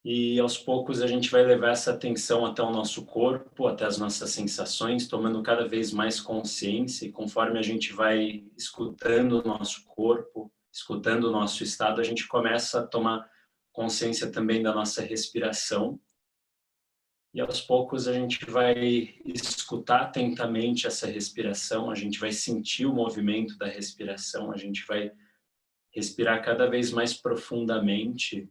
E aos poucos a gente vai levar essa atenção até o nosso corpo, até as nossas sensações, tomando cada vez mais consciência. E conforme a gente vai escutando o nosso corpo, escutando o nosso estado, a gente começa a tomar consciência também da nossa respiração. E aos poucos a gente vai escutar atentamente essa respiração, a gente vai sentir o movimento da respiração, a gente vai respirar cada vez mais profundamente.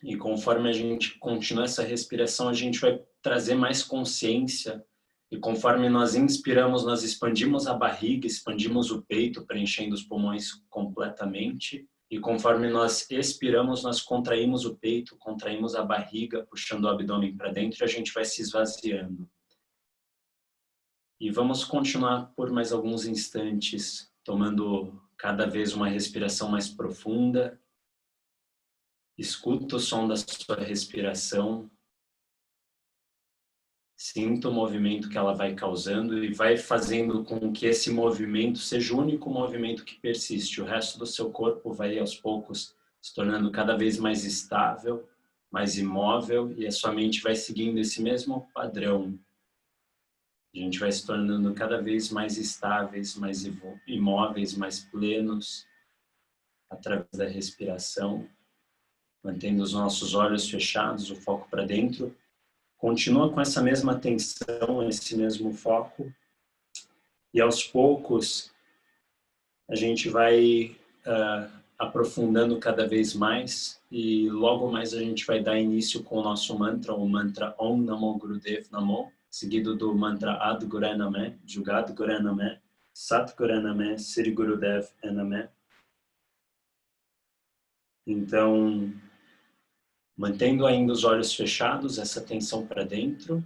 E conforme a gente continua essa respiração, a gente vai trazer mais consciência. E conforme nós inspiramos, nós expandimos a barriga, expandimos o peito, preenchendo os pulmões completamente. E conforme nós expiramos, nós contraímos o peito, contraímos a barriga, puxando o abdômen para dentro e a gente vai se esvaziando. E vamos continuar por mais alguns instantes, tomando cada vez uma respiração mais profunda. Escuta o som da sua respiração, sinta o movimento que ela vai causando e vai fazendo com que esse movimento seja o único movimento que persiste. O resto do seu corpo vai aos poucos se tornando cada vez mais estável, mais imóvel, e a sua mente vai seguindo esse mesmo padrão. A gente vai se tornando cada vez mais estáveis, mais imóveis, mais plenos, através da respiração. Mantendo os nossos olhos fechados, o foco para dentro. Continua com essa mesma atenção, esse mesmo foco. E aos poucos, a gente vai aprofundando cada vez mais. E logo mais a gente vai dar início com o nosso mantra, o mantra Om Namo Gurudev Namo, seguido do mantra Ad Guru Name, Jugat Guru Name, Sat Guru Name, Sri Gurudev Name. Então, mantendo ainda os olhos fechados, essa atenção para dentro,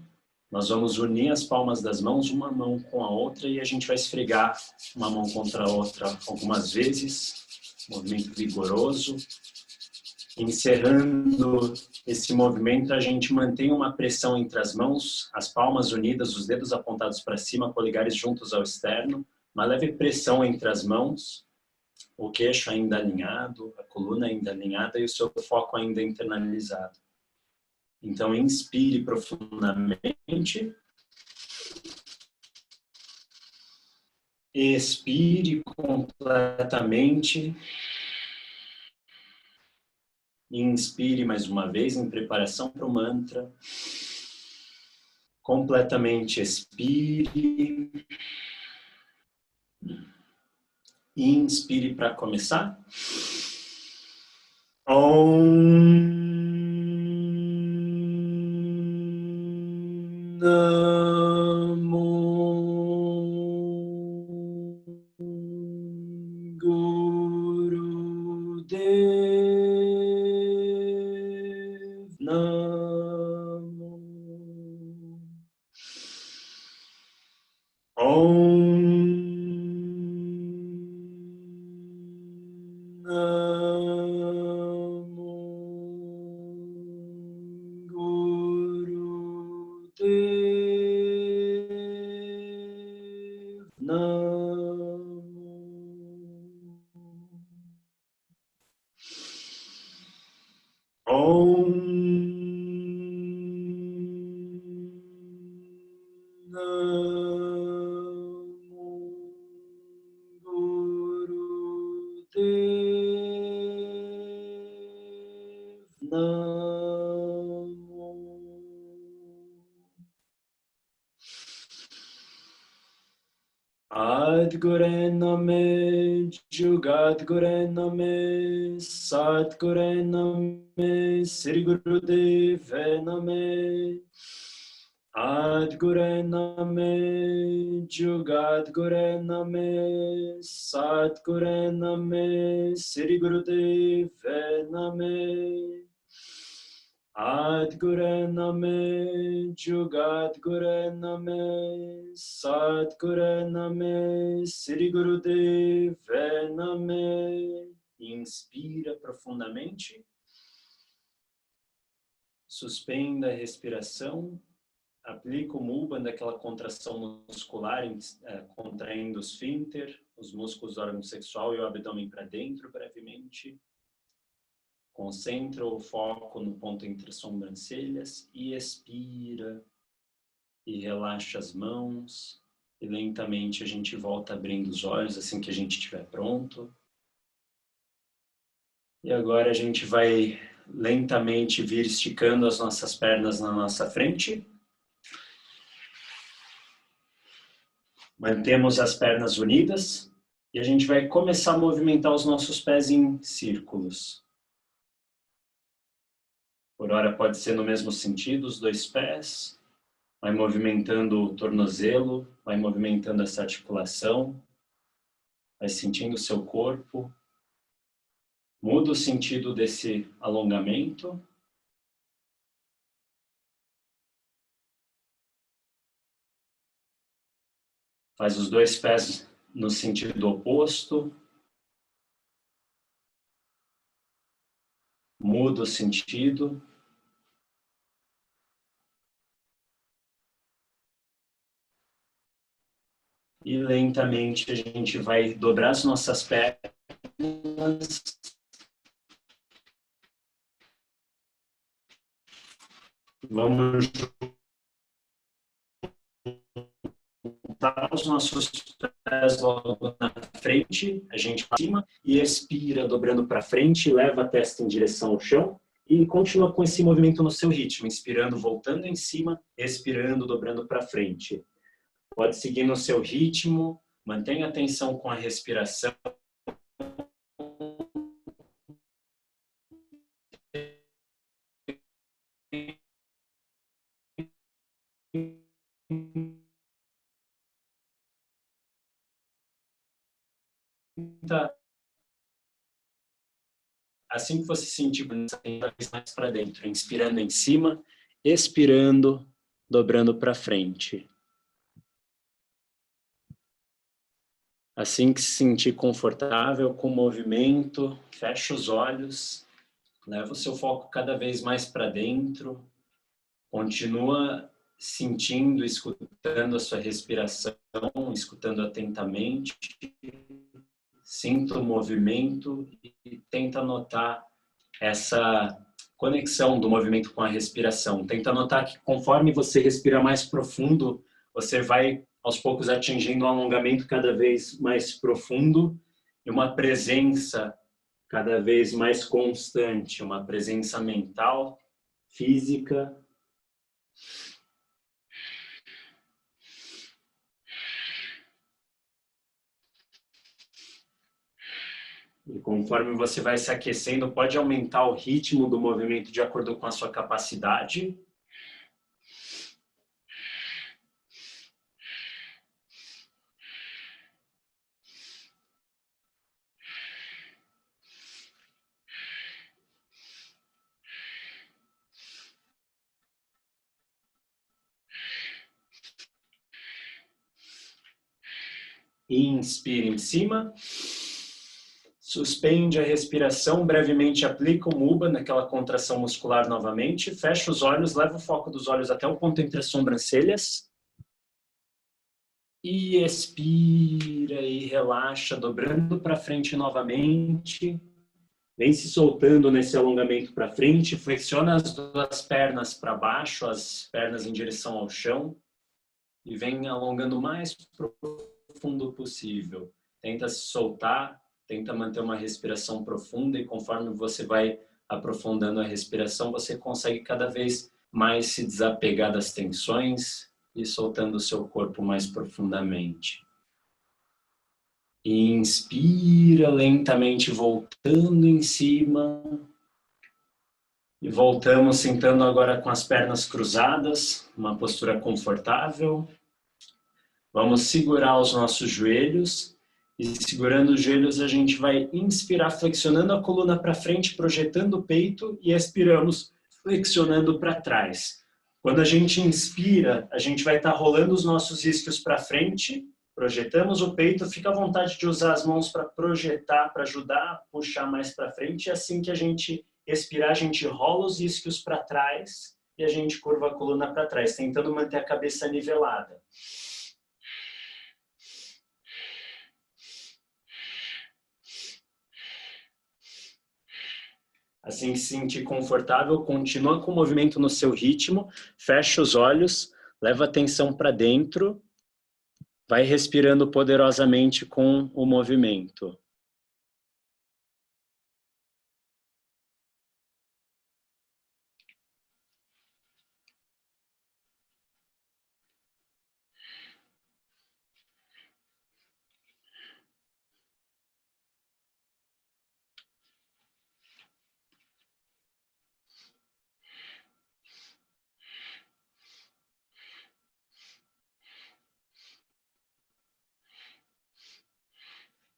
nós vamos unir as palmas das mãos, uma mão com a outra, e a gente vai esfregar uma mão contra a outra algumas vezes, movimento vigoroso. Encerrando esse movimento, a gente mantém uma pressão entre as mãos, as palmas unidas, os dedos apontados para cima, polegares juntos ao externo, uma leve pressão entre as mãos, o queixo ainda alinhado, a coluna ainda alinhada e o seu foco ainda internalizado. Então, inspire profundamente. Expire completamente. Inspire mais uma vez em preparação para o mantra. Completamente expire. Inspire para começar. Om Namo Gurudev Namo. Om Namo Gurudev Namo. Om Namo Gurudev Namo. Ad Guru Name, Jugat Guru Name, Sat Guru Name, Sri Gurudev Name. Ad Guru Name, Jugat Guru Name, Sat Guru Name, Sri Gurudev Name. Ad Guru Name, Jugat Guru Name, Sat Guru Name, Sri Gurudev Name. Inspira profundamente. Suspenda a respiração. Aplica o Mudra, daquela contração muscular, contraindo o esfíncter, os músculos do órgão sexual e o abdômen para dentro brevemente. Concentra o foco no ponto entre as sobrancelhas e expira. E relaxa as mãos. E lentamente a gente volta abrindo os olhos assim que a gente estiver pronto. E agora a gente vai lentamente vir esticando as nossas pernas na nossa frente. Mantemos as pernas unidas e a gente vai começar a movimentar os nossos pés em círculos. Por hora pode ser no mesmo sentido, os dois pés. Vai movimentando o tornozelo, vai movimentando essa articulação. Vai sentindo o seu corpo. Muda o sentido desse alongamento. Faz os dois pés no sentido oposto. Muda o sentido. E lentamente a gente vai dobrar as nossas pernas. Vamos juntar os nossos pés logo na frente, a gente para cima e expira dobrando para frente, leva a testa em direção ao chão e continua com esse movimento no seu ritmo, inspirando, voltando em cima, expirando, dobrando para frente. Pode seguir no seu ritmo, mantenha atenção com a respiração. Assim que você sentir cada vez mais para dentro, inspirando em cima, expirando, dobrando para frente. Assim que se sentir confortável com o movimento, fecha os olhos, leva o seu foco cada vez mais para dentro, continua sentindo, escutando a sua respiração, escutando atentamente, sinta o movimento e tenta notar essa conexão do movimento com a respiração. Tenta notar que conforme você respira mais profundo, você vai aos poucos atingindo um alongamento cada vez mais profundo e uma presença cada vez mais constante, uma presença mental, física. E conforme você vai se aquecendo, pode aumentar o ritmo do movimento de acordo com a sua capacidade. Inspire em cima. Suspende a respiração, brevemente aplica o Mudra naquela contração muscular novamente. Fecha os olhos, leva o foco dos olhos até o ponto entre as sobrancelhas. E expira e relaxa, dobrando para frente novamente. Vem se soltando nesse alongamento para frente. Flexiona as duas pernas para baixo, as pernas em direção ao chão. E vem alongando o mais profundo possível. Tenta se soltar, tenta manter uma respiração profunda e conforme você vai aprofundando a respiração, você consegue cada vez mais se desapegar das tensões e soltando o seu corpo mais profundamente. Inspira lentamente, voltando em cima. E voltamos sentando agora com as pernas cruzadas, uma postura confortável. Vamos segurar os nossos joelhos. E segurando os joelhos, a gente vai inspirar, flexionando a coluna para frente, projetando o peito e expiramos, flexionando para trás. Quando a gente inspira, a gente vai estar rolando os nossos isquios para frente, projetamos o peito, fica à vontade de usar as mãos para projetar, para ajudar a puxar mais para frente. E assim que a gente expirar, a gente rola os isquios para trás e a gente curva a coluna para trás, tentando manter a cabeça nivelada. Assim que se sentir confortável, continua com o movimento no seu ritmo, fecha os olhos, leva a atenção para dentro, vai respirando poderosamente com o movimento.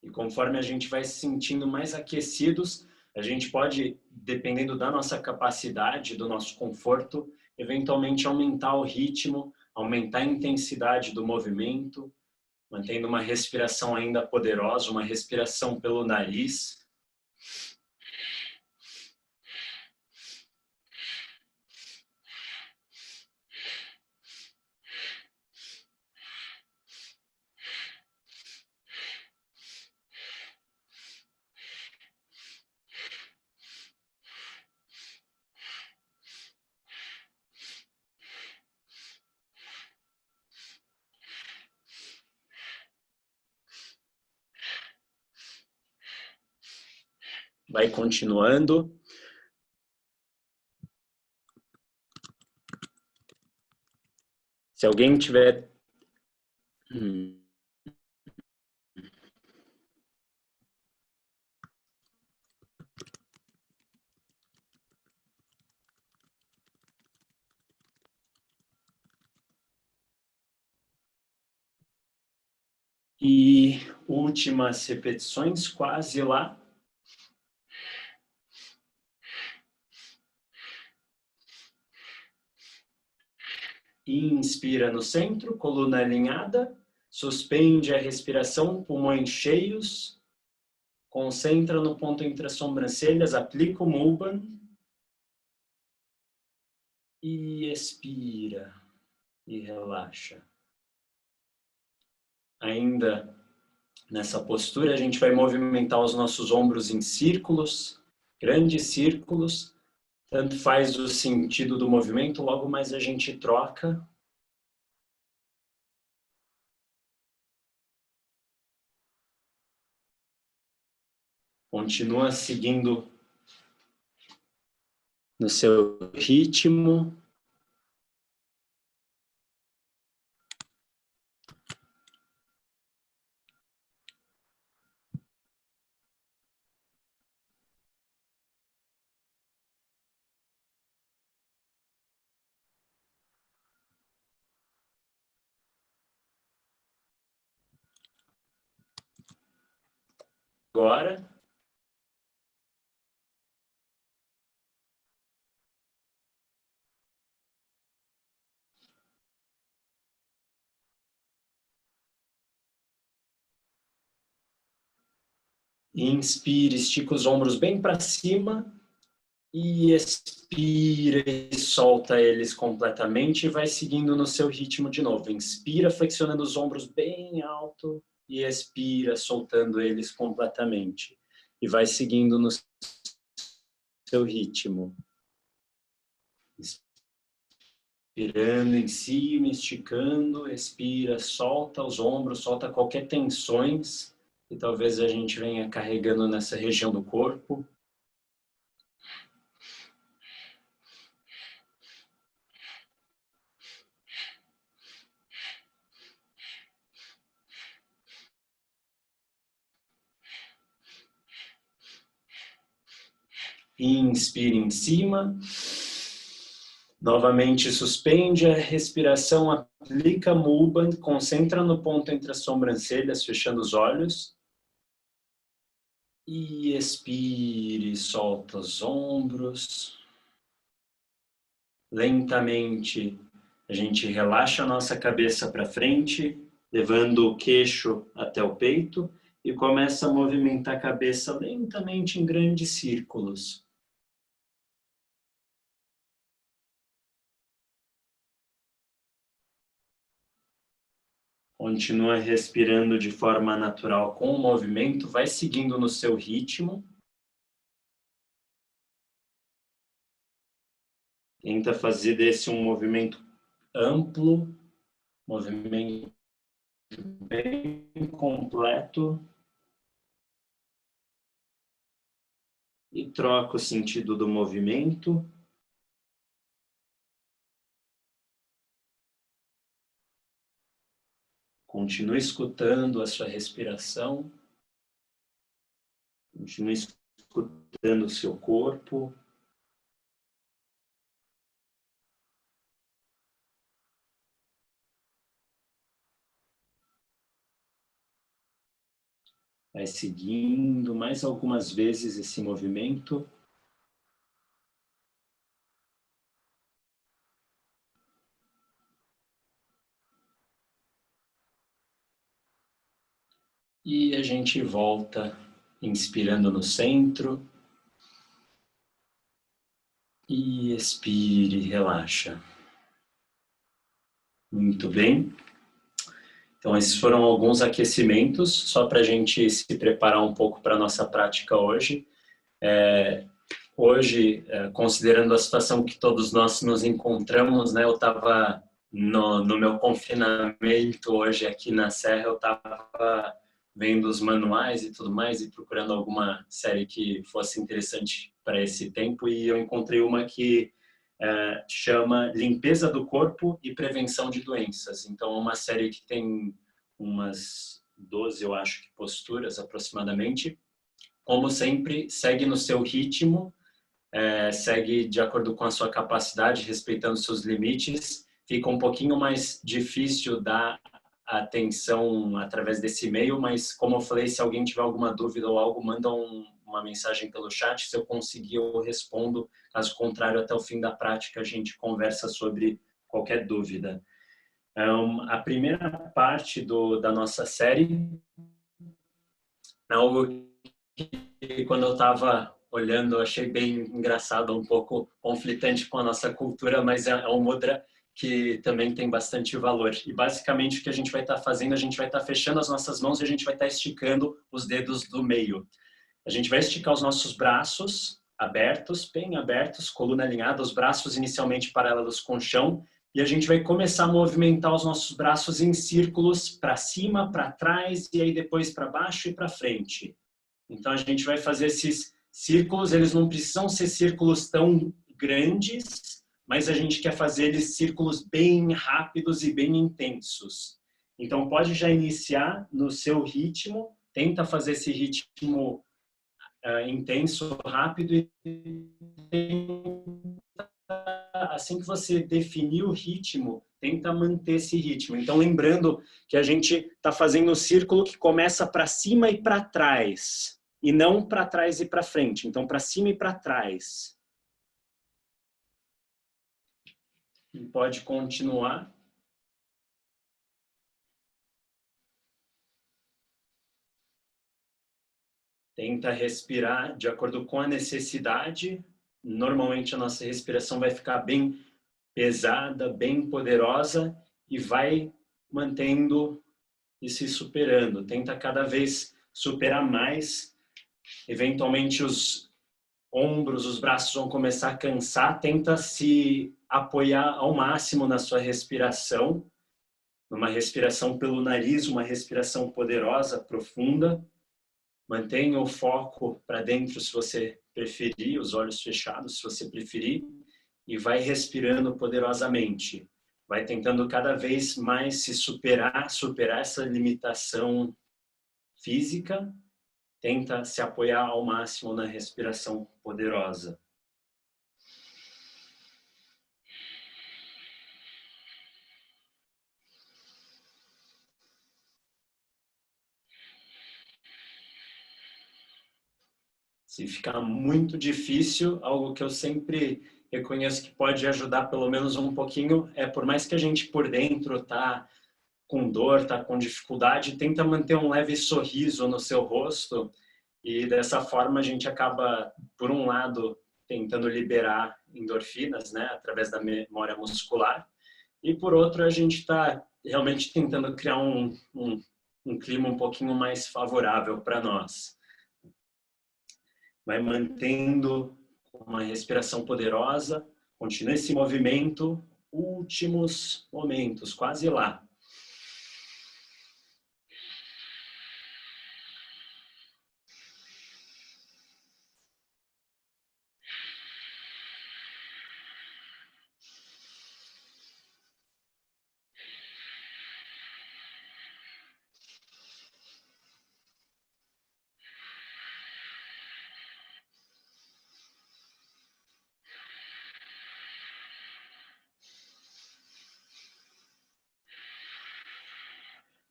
E conforme a gente vai se sentindo mais aquecidos, a gente pode, dependendo da nossa capacidade, do nosso conforto, eventualmente aumentar o ritmo, aumentar a intensidade do movimento, mantendo uma respiração ainda poderosa, uma respiração pelo nariz. Vai continuando. Se alguém tiver... E últimas repetições, quase lá. Inspira no centro, coluna alinhada, suspende a respiração, pulmões cheios, concentra no ponto entre as sobrancelhas, aplica o Mulban e expira e relaxa. Ainda nessa postura, a gente vai movimentar os nossos ombros em círculos, grandes círculos, tanto faz o sentido do movimento, logo mais a gente troca. Continua seguindo no seu ritmo. Agora, inspira, estica os ombros bem para cima e expira e solta eles completamente e vai seguindo no seu ritmo de novo. Inspira, flexionando os ombros bem alto e expira, soltando eles completamente. E vai seguindo no seu ritmo. Inspirando em cima, esticando, expira, solta os ombros, solta qualquer tensões que talvez a gente venha carregando nessa região do corpo. Inspira em cima. Novamente suspende a respiração, aplica Mulban, concentra no ponto entre as sobrancelhas, fechando os olhos. E expire, solta os ombros. Lentamente a gente relaxa a nossa cabeça para frente, levando o queixo até o peito e começa a movimentar a cabeça lentamente em grandes círculos. Continua respirando de forma natural com o movimento, vai seguindo no seu ritmo. Tenta fazer desse um movimento amplo, movimento bem completo. E troca o sentido do movimento. Continue escutando a sua respiração. Continue escutando o seu corpo. Vai seguindo mais algumas vezes esse movimento. E a gente volta inspirando no centro. E expire, relaxa. Muito bem. Então, esses foram alguns aquecimentos, só para a gente se preparar um pouco para a nossa prática hoje. Hoje, considerando a situação que todos nós nos encontramos, né, eu estava no meu confinamento hoje aqui na Serra, eu estava vendo os manuais e tudo mais e procurando alguma série que fosse interessante para esse tempo, e eu encontrei uma que chama Limpeza do Corpo e Prevenção de Doenças. Então, é uma série que tem umas 12, eu acho, que posturas aproximadamente. Como sempre, segue no seu ritmo, segue de acordo com a sua capacidade, respeitando seus limites. Fica um pouquinho mais difícil dar atenção através desse e-mail, mas como eu falei, se alguém tiver alguma dúvida ou algo, manda uma mensagem pelo chat. Se eu conseguir, eu respondo. Caso contrário, até o fim da prática, a gente conversa sobre qualquer dúvida. A primeira parte da nossa série é algo que, quando eu estava olhando, eu achei bem engraçado, um pouco conflitante com a nossa cultura, mas é um mudra que também tem bastante valor. E basicamente o que a gente vai estar fazendo, a gente vai estar fechando as nossas mãos e a gente vai estar esticando os dedos do meio. A gente vai esticar os nossos braços abertos, bem abertos, coluna alinhada, os braços inicialmente paralelos com o chão, e a gente vai começar a movimentar os nossos braços em círculos para cima, para trás, e aí depois para baixo e para frente. Então, a gente vai fazer esses círculos, eles não precisam ser círculos tão grandes, mas a gente quer fazer eles círculos bem rápidos e bem intensos. Então, pode já iniciar no seu ritmo, tenta fazer esse ritmo intenso, rápido, e assim que você definir o ritmo, tenta manter esse ritmo. Então, lembrando que a gente está fazendo um círculo que começa para cima e para trás, e não para trás e para frente. Então, para cima e para trás. E pode continuar. Tenta respirar de acordo com a necessidade. Normalmente, a nossa respiração vai ficar bem pesada, bem poderosa, e vai mantendo e se superando. Tenta cada vez superar mais. Eventualmente os ombros, os braços vão começar a cansar. Tenta se apoiar ao máximo na sua respiração, numa respiração pelo nariz, uma respiração poderosa, profunda. Mantenha o foco para dentro se você preferir, os olhos fechados se você preferir, e vai respirando poderosamente. Vai tentando cada vez mais se superar essa limitação física. Tenta se apoiar ao máximo na respiração poderosa. Se ficar muito difícil, algo que eu sempre reconheço que pode ajudar pelo menos um pouquinho, por mais que a gente por dentro tá com dor, tá com dificuldade, tenta manter um leve sorriso no seu rosto, e dessa forma a gente acaba, por um lado, tentando liberar endorfinas, né, através da memória muscular, e por outro a gente está realmente tentando criar um clima um pouquinho mais favorável para nós. Vai mantendo uma respiração poderosa, Continua esse movimento, últimos momentos, quase lá.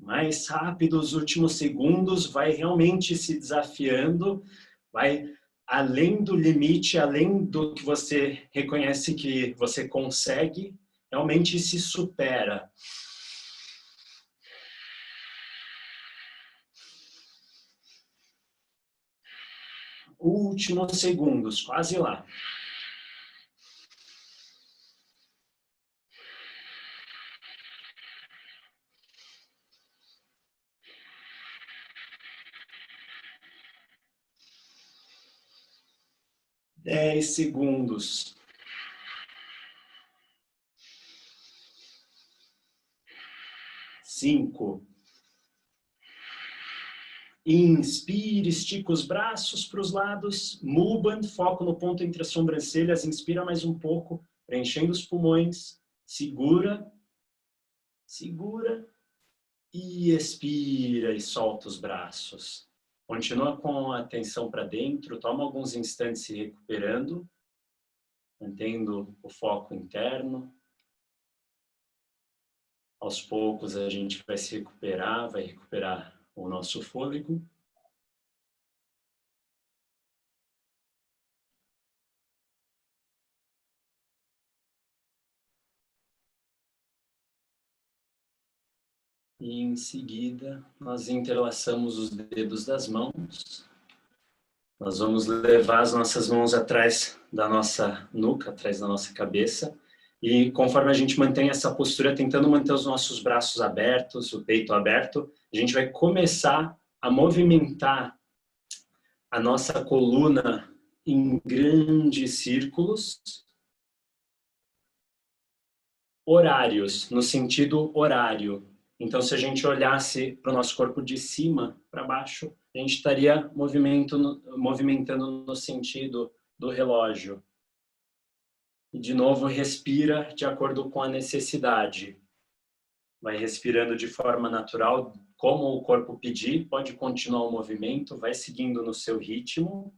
Mais rápido, os últimos segundos, vai realmente se desafiando, vai além do limite, além do que você reconhece que você consegue, realmente se supera. Últimos segundos, quase lá. Dez segundos. 5. Inspire, estica os braços para os lados. Muband, foco no ponto entre as sobrancelhas. Inspira mais um pouco, preenchendo os pulmões. Segura. Segura. E expira e solta os braços. Continua com a atenção para dentro. Toma alguns instantes se recuperando. Mantendo o foco interno. Aos poucos a gente vai se recuperar, vai recuperar o nosso fôlego. E em seguida, nós entrelaçamos os dedos das mãos. Nós vamos levar as nossas mãos atrás da nossa nuca, atrás da nossa cabeça. E conforme a gente mantém essa postura, tentando manter os nossos braços abertos, o peito aberto, a gente vai começar a movimentar a nossa coluna em grandes círculos horários, no sentido horário. Então, se a gente olhasse para o nosso corpo de cima para baixo, a gente estaria movimentando no sentido do relógio. E, de novo, respira de acordo com a necessidade. Vai respirando de forma natural, como o corpo pedir, pode continuar o movimento, vai seguindo no seu ritmo.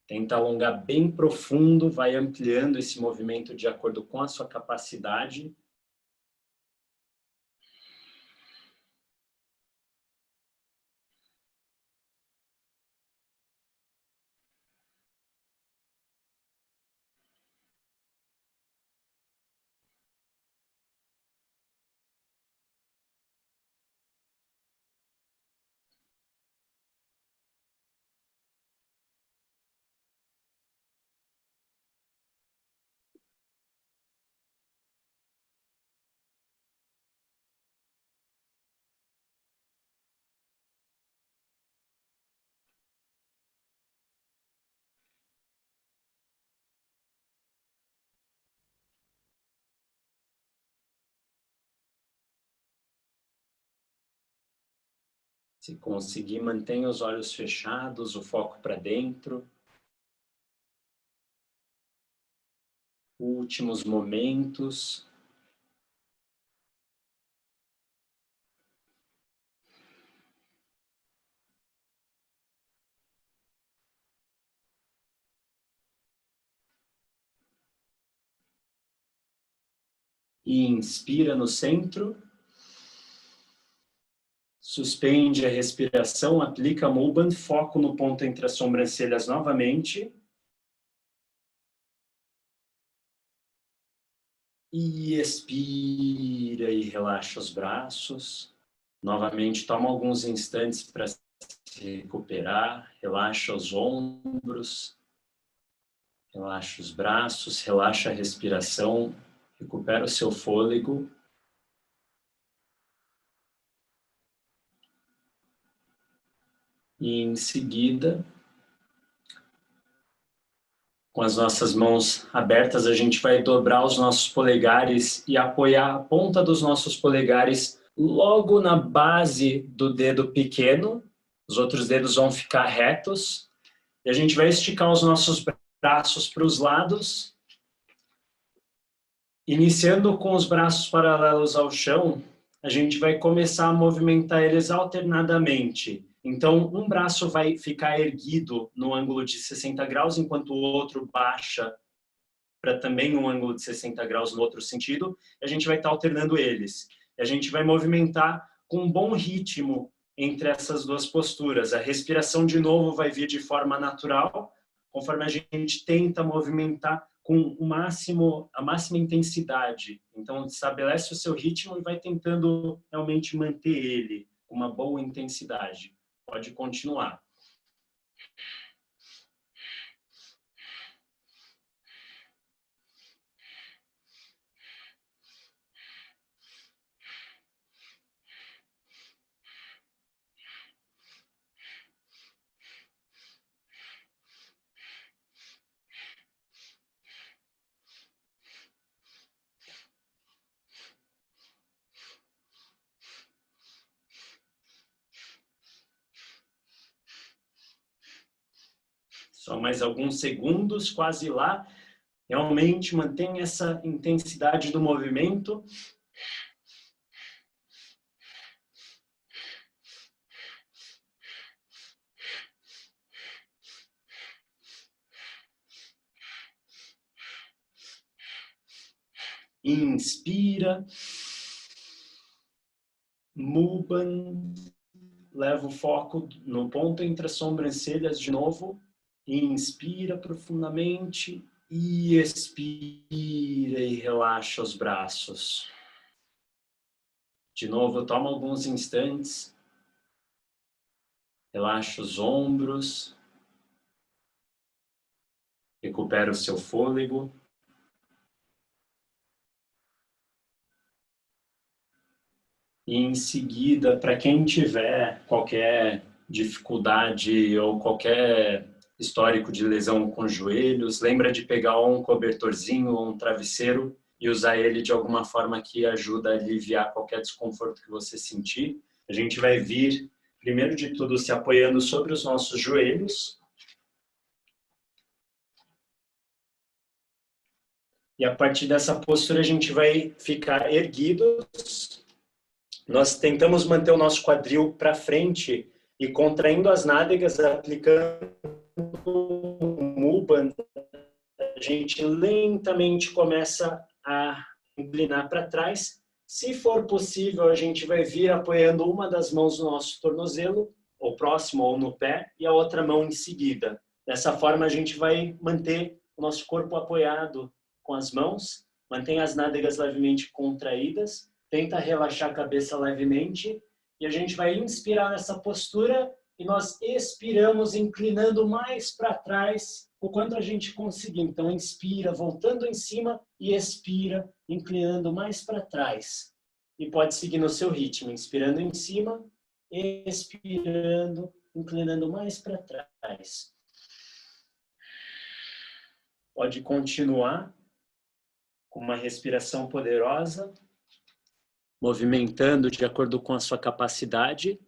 Tenta alongar bem profundo, vai ampliando esse movimento de acordo com a sua capacidade. Se conseguir, mantenha os olhos fechados, o foco para dentro. Últimos momentos. E inspira no centro. Suspende a respiração, aplica Muband, foco no ponto entre as sobrancelhas novamente. E expira e relaxa os braços. Novamente, toma alguns instantes para se recuperar. Relaxa os ombros. Relaxa os braços, relaxa a respiração. Recupera o seu fôlego. E em seguida, com as nossas mãos abertas, a gente vai dobrar os nossos polegares e apoiar a ponta dos nossos polegares logo na base do dedo pequeno. Os outros dedos vão ficar retos. E a gente vai esticar os nossos braços para os lados. Iniciando com os braços paralelos ao chão, a gente vai começar a movimentar eles alternadamente. Então, um braço vai ficar erguido no ângulo de 60 graus, enquanto o outro baixa para também um ângulo de 60 graus no outro sentido. E a gente vai estar alternando eles. E a gente vai movimentar com um bom ritmo entre essas duas posturas. A respiração, de novo, vai vir de forma natural, conforme a gente tenta movimentar com a máxima intensidade. Então, estabelece o seu ritmo e vai tentando realmente manter ele com uma boa intensidade. Pode continuar. Só mais alguns segundos, quase lá. Realmente mantém essa intensidade do movimento. Inspira. Mudam. Leva o foco no ponto entre as sobrancelhas de novo. Inspira profundamente e expira e relaxa os braços. De novo, toma alguns instantes. Relaxa os ombros. Recupera o seu fôlego. E em seguida, para quem tiver qualquer dificuldade ou qualquer histórico de lesão com os joelhos, lembra de pegar um cobertorzinho ou um travesseiro e usar ele de alguma forma que ajuda a aliviar qualquer desconforto que você sentir. A gente vai vir, primeiro de tudo, se apoiando sobre os nossos joelhos. E a partir dessa postura a gente vai ficar erguidos. Nós tentamos manter o nosso quadril para frente e contraindo as nádegas, aplicando o Mudban, a gente lentamente começa a inclinar para trás. Se for possível, a gente vai vir apoiando uma das mãos no nosso tornozelo, ou próximo ou no pé, e a outra mão em seguida. Dessa forma, a gente vai manter o nosso corpo apoiado com as mãos, mantém as nádegas levemente contraídas, tenta relaxar a cabeça levemente, e a gente vai inspirar nessa postura e nós expiramos inclinando mais para trás o quanto a gente conseguir. Então, inspira, voltando em cima e expira, inclinando mais para trás. E pode seguir no seu ritmo, inspirando em cima, expirando, inclinando mais para trás. Pode continuar com uma respiração poderosa, movimentando de acordo com a sua capacidade.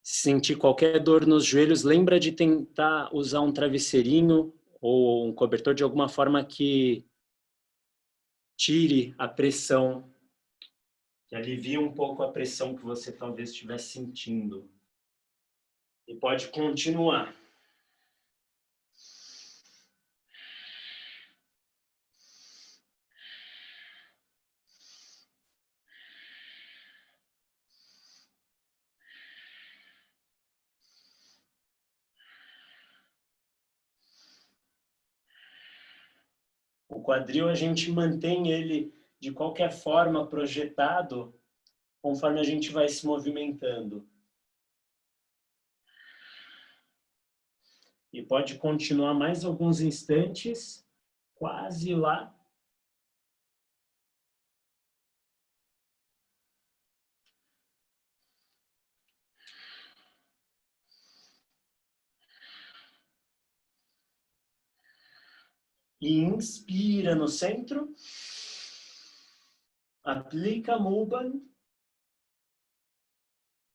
Se sentir qualquer dor nos joelhos, lembra de tentar usar um travesseirinho ou um cobertor de alguma forma que tire a pressão, que alivie um pouco a pressão que você talvez estivesse sentindo. E pode continuar. O quadril a gente mantém ele de qualquer forma projetado conforme a gente vai se movimentando. E pode continuar mais alguns instantes, quase lá. E inspira no centro. Aplica Mudban.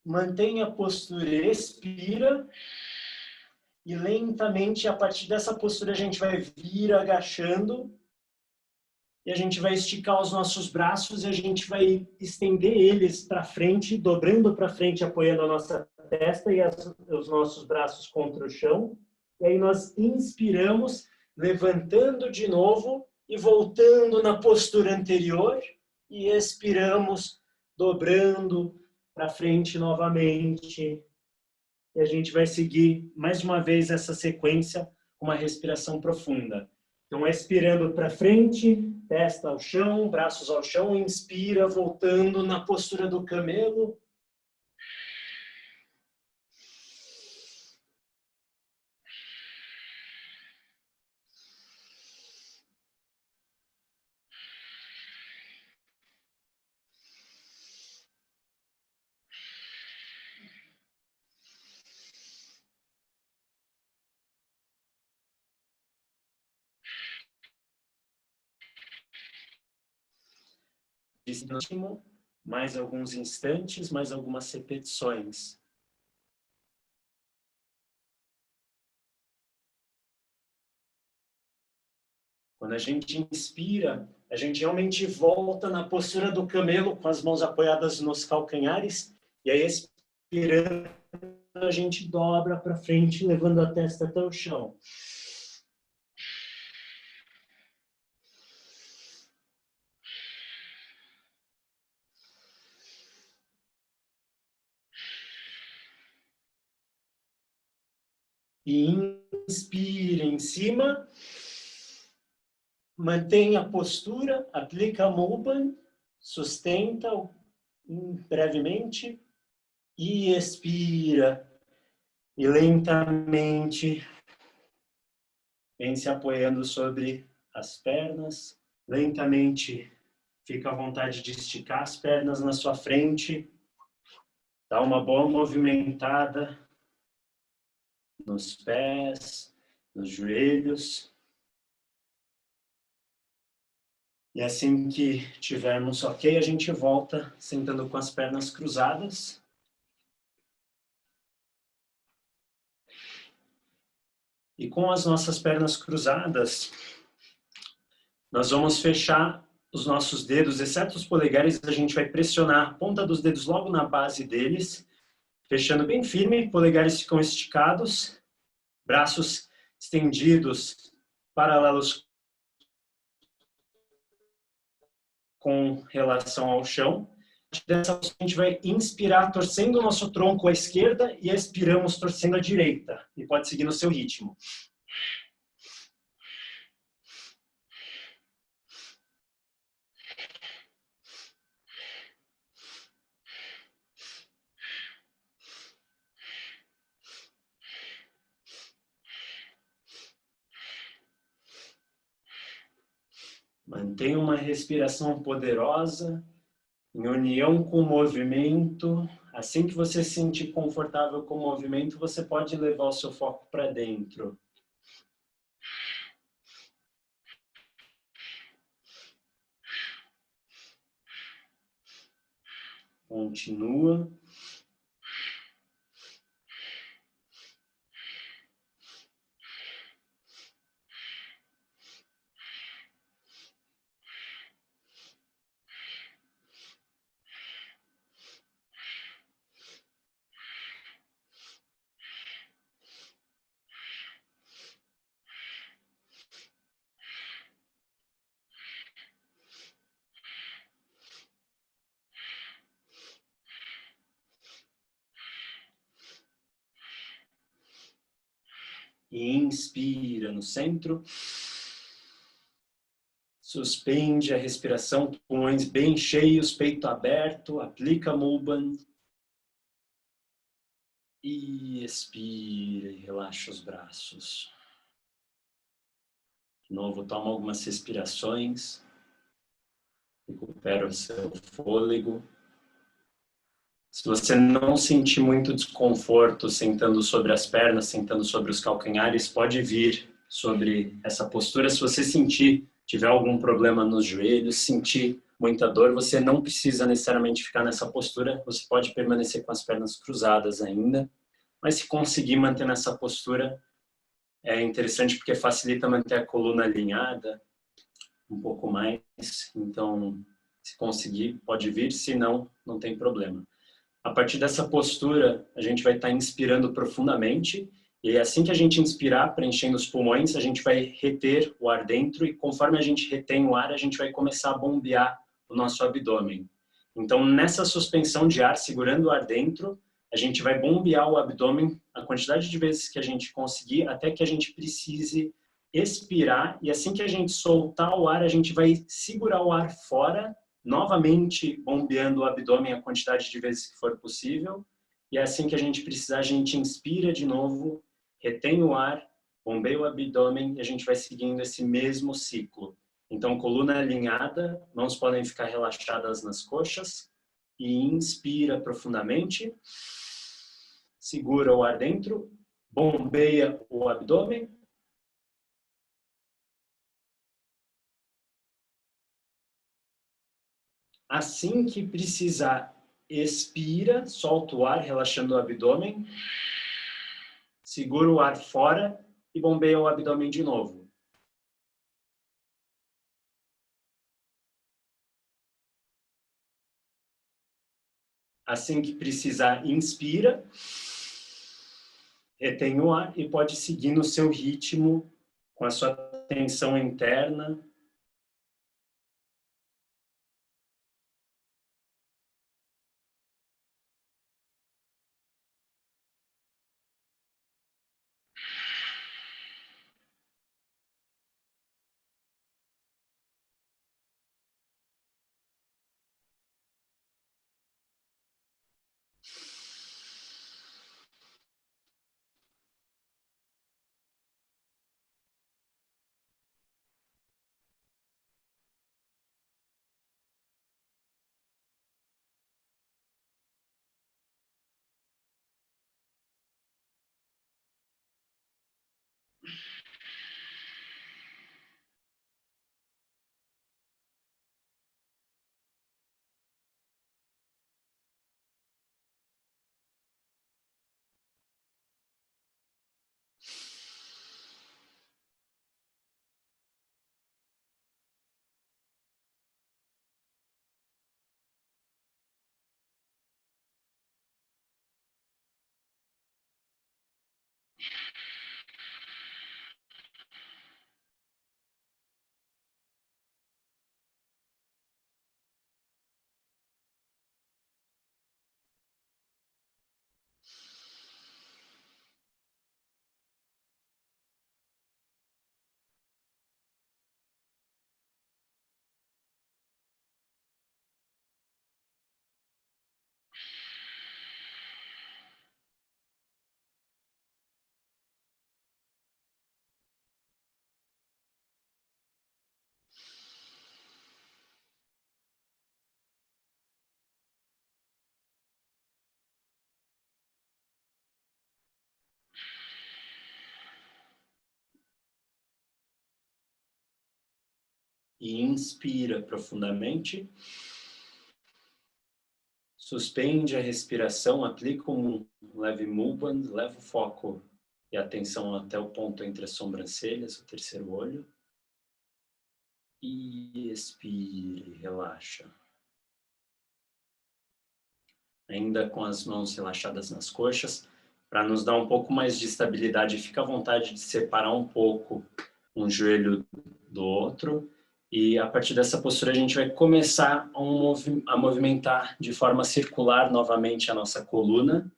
Mantenha a postura, expira. E lentamente, a partir dessa postura, a gente vai vir agachando. E a gente vai esticar os nossos braços e a gente vai estender eles para frente, dobrando para frente, apoiando a nossa testa e os nossos braços contra o chão. E aí nós inspiramos, levantando de novo e voltando na postura anterior. E expiramos, dobrando para frente novamente. E a gente vai seguir mais uma vez essa sequência com uma respiração profunda. Então, expirando para frente, testa ao chão, braços ao chão, inspira, voltando na postura do camelo. Mais alguns instantes, mais algumas repetições. Quando a gente inspira, a gente realmente volta na postura do camelo, com as mãos apoiadas nos calcanhares, e aí expirando, a gente dobra para frente, levando a testa até o chão. E inspira em cima, mantenha a postura, aplica a Mudban, sustenta brevemente e expira. E lentamente vem se apoiando sobre as pernas. Lentamente fica à vontade de esticar as pernas na sua frente. Dá uma boa movimentada nos pés, nos joelhos. E assim que tivermos ok, a gente volta sentando com as pernas cruzadas. E com as nossas pernas cruzadas, nós vamos fechar os nossos dedos, exceto os polegares, a gente vai pressionar a ponta dos dedos logo na base deles, fechando bem firme, polegares ficam esticados, braços estendidos, paralelos com relação ao chão. Dessa vez a gente vai inspirar torcendo o nosso tronco à esquerda e expiramos torcendo à direita. E pode seguir no seu ritmo. Mantenha uma respiração poderosa, em união com o movimento. Assim que você se sentir confortável com o movimento, você pode levar o seu foco para dentro. Continua. E inspira no centro. Suspende a respiração, pulmões bem cheios, peito aberto, aplica Mudban. E expira e relaxa os braços. De novo, toma algumas respirações. Recupera o seu fôlego. Se você não sentir muito desconforto sentando sobre as pernas, sentando sobre os calcanhares, pode vir sobre essa postura. Se você tiver algum problema nos joelhos, sentir muita dor, você não precisa necessariamente ficar nessa postura, você pode permanecer com as pernas cruzadas ainda, mas se conseguir manter nessa postura, é interessante porque facilita manter a coluna alinhada um pouco mais. Então, se conseguir, pode vir, se não, não tem problema. A partir dessa postura, a gente vai estar inspirando profundamente, e assim que a gente inspirar, preenchendo os pulmões, a gente vai reter o ar dentro, e conforme a gente retém o ar, a gente vai começar a bombear o nosso abdômen. Então, nessa suspensão de ar, segurando o ar dentro, a gente vai bombear o abdômen a quantidade de vezes que a gente conseguir, até que a gente precise expirar, e assim que a gente soltar o ar, a gente vai segurar o ar fora, novamente bombeando o abdômen a quantidade de vezes que for possível, e assim que a gente precisar, a gente inspira de novo, retém o ar, bombeia o abdômen, e a gente vai seguindo esse mesmo ciclo. Então, coluna alinhada, mãos podem ficar relaxadas nas coxas, e inspira profundamente, segura o ar dentro, bombeia o abdômen. Assim que precisar, expira, solta o ar, relaxando o abdômen, segura o ar fora e bombeia o abdômen de novo. Assim que precisar, inspira, retém o ar e pode seguir no seu ritmo, com a sua tensão interna. E inspira profundamente. Suspende a respiração, aplica um leve mudband, leva o foco e a atenção até o ponto entre as sobrancelhas, o terceiro olho. E expire, relaxa. Ainda com as mãos relaxadas nas coxas, para nos dar um pouco mais de estabilidade, fica à vontade de separar um pouco um joelho do outro. E a partir dessa postura a gente vai começar a movimentar de forma circular novamente a nossa coluna.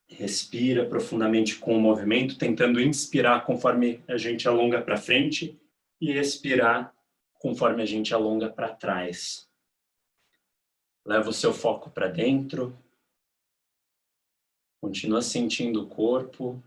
Respira profundamente com o movimento, tentando inspirar conforme a gente alonga para frente e expirar conforme a gente alonga para trás. Leva o seu foco para dentro. Continua sentindo o corpo.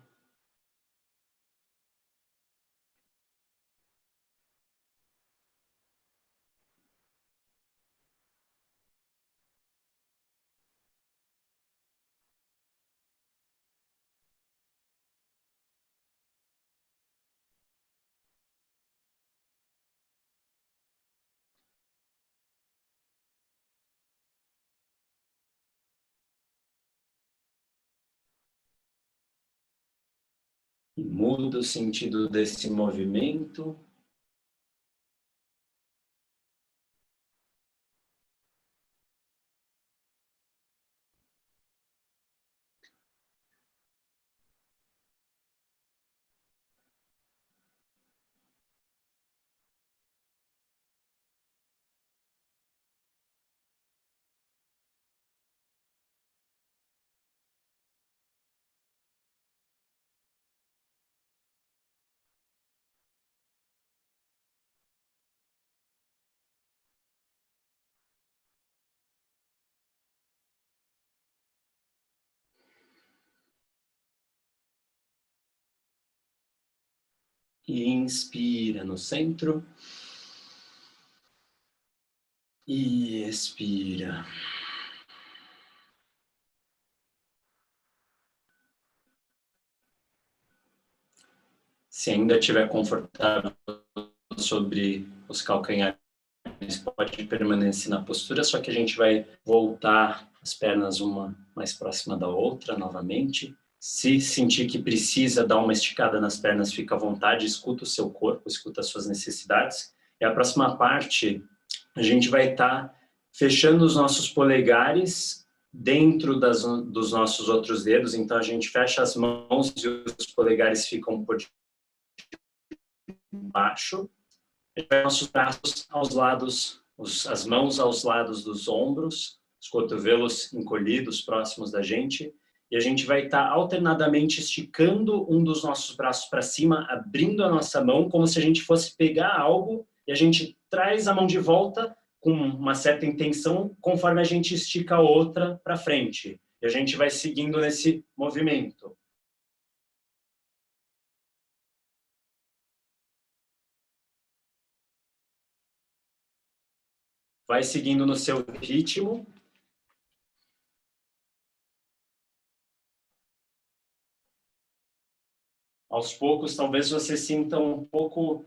E muda o sentido desse movimento. E inspira no centro. E expira. Se ainda estiver confortável sobre os calcanhares, pode permanecer na postura, só que a gente vai voltar as pernas uma mais próxima da outra novamente. Se sentir que precisa dar uma esticada nas pernas, fica à vontade, escuta o seu corpo, escuta as suas necessidades. E a próxima parte, a gente vai estar fechando os nossos polegares dentro dos nossos outros dedos, então a gente fecha as mãos e os polegares ficam por baixo. Nossos braços aos lados, as mãos aos lados dos ombros, os cotovelos encolhidos, próximos da gente. E a gente vai estar alternadamente esticando um dos nossos braços para cima, abrindo a nossa mão, como se a gente fosse pegar algo, e a gente traz a mão de volta com uma certa intenção, conforme a gente estica a outra para frente. E a gente vai seguindo nesse movimento. Vai seguindo no seu ritmo. Aos poucos, talvez você sinta um pouco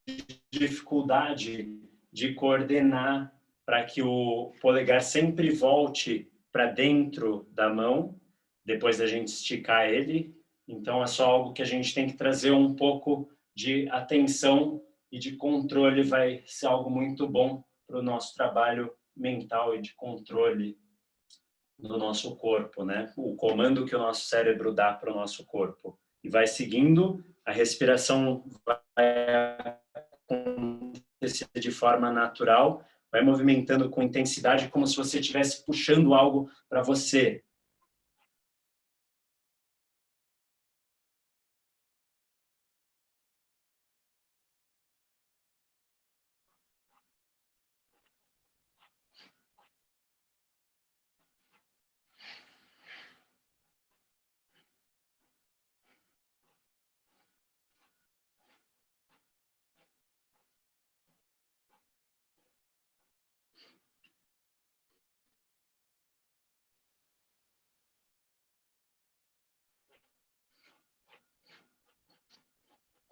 de dificuldade de coordenar para que o polegar sempre volte para dentro da mão, depois da gente esticar ele. Então, é só algo que a gente tem que trazer um pouco de atenção e de controle, vai ser algo muito bom para o nosso trabalho mental e de controle do nosso corpo, né? O comando que o nosso cérebro dá para o nosso corpo. E vai seguindo, a respiração vai acontecer de forma natural, vai movimentando com intensidade, como se você estivesse puxando algo para você.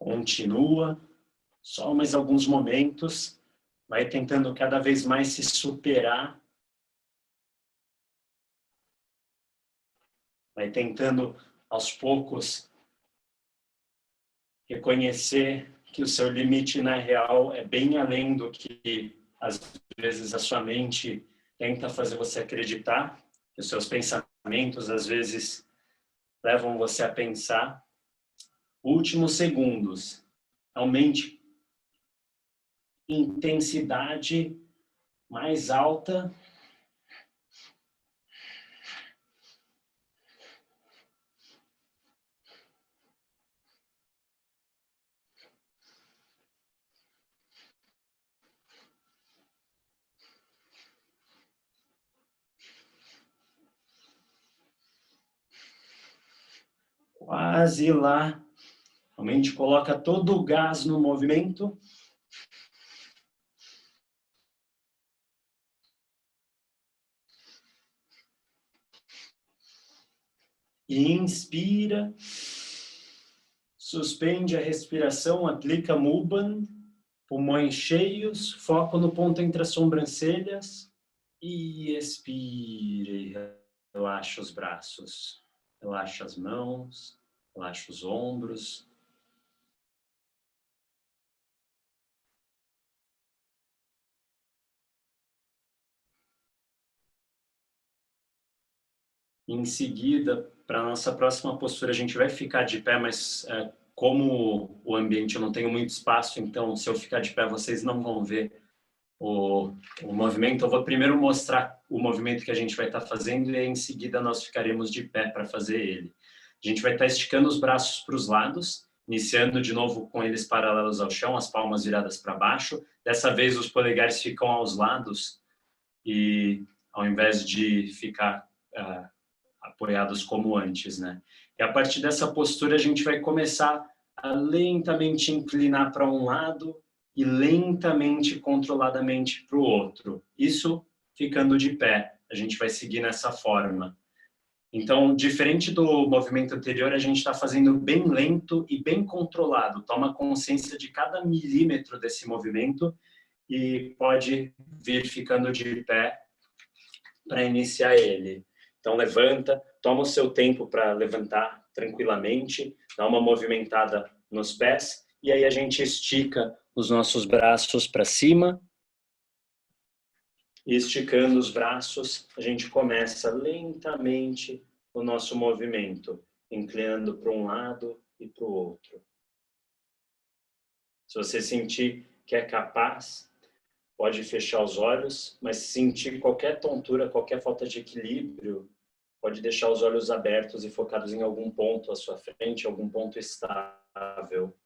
Continua, só mais alguns momentos, vai tentando cada vez mais se superar, vai tentando aos poucos reconhecer que o seu limite na real é bem além do que às vezes a sua mente tenta fazer você acreditar, que os seus pensamentos às vezes levam você a pensar. Últimos segundos, aumente intensidade mais alta. Quase lá. Realmente coloca todo o gás no movimento. E inspira. Suspende a respiração, aplica Mudban. Pulmões cheios, foco no ponto entre as sobrancelhas. E expire. Relaxa os braços. Relaxa as mãos. Relaxa os ombros. Em seguida, para a nossa próxima postura, a gente vai ficar de pé, mas como o ambiente eu não tenho muito espaço, então se eu ficar de pé vocês não vão ver o movimento. Eu vou primeiro mostrar o movimento que a gente vai estar fazendo e em seguida nós ficaremos de pé para fazer ele. A gente vai estar esticando os braços para os lados, iniciando de novo com eles paralelos ao chão, as palmas viradas para baixo. Dessa vez os polegares ficam aos lados e ao invés de ficar apoiados como antes, né? E a partir dessa postura a gente vai começar a lentamente inclinar para um lado e lentamente, controladamente para o outro. Isso ficando de pé. A gente vai seguir nessa forma. Então, diferente do movimento anterior, a gente está fazendo bem lento e bem controlado. Toma consciência de cada milímetro desse movimento e pode vir ficando de pé para iniciar ele. Então, levanta, toma o seu tempo para levantar tranquilamente, dá uma movimentada nos pés, e aí a gente estica os nossos braços para cima. E esticando os braços, a gente começa lentamente o nosso movimento, inclinando para um lado e para o outro. Se você sentir que é capaz, pode fechar os olhos, mas se sentir qualquer tontura, qualquer falta de equilíbrio, pode deixar os olhos abertos e focados em algum ponto à sua frente, algum ponto estável.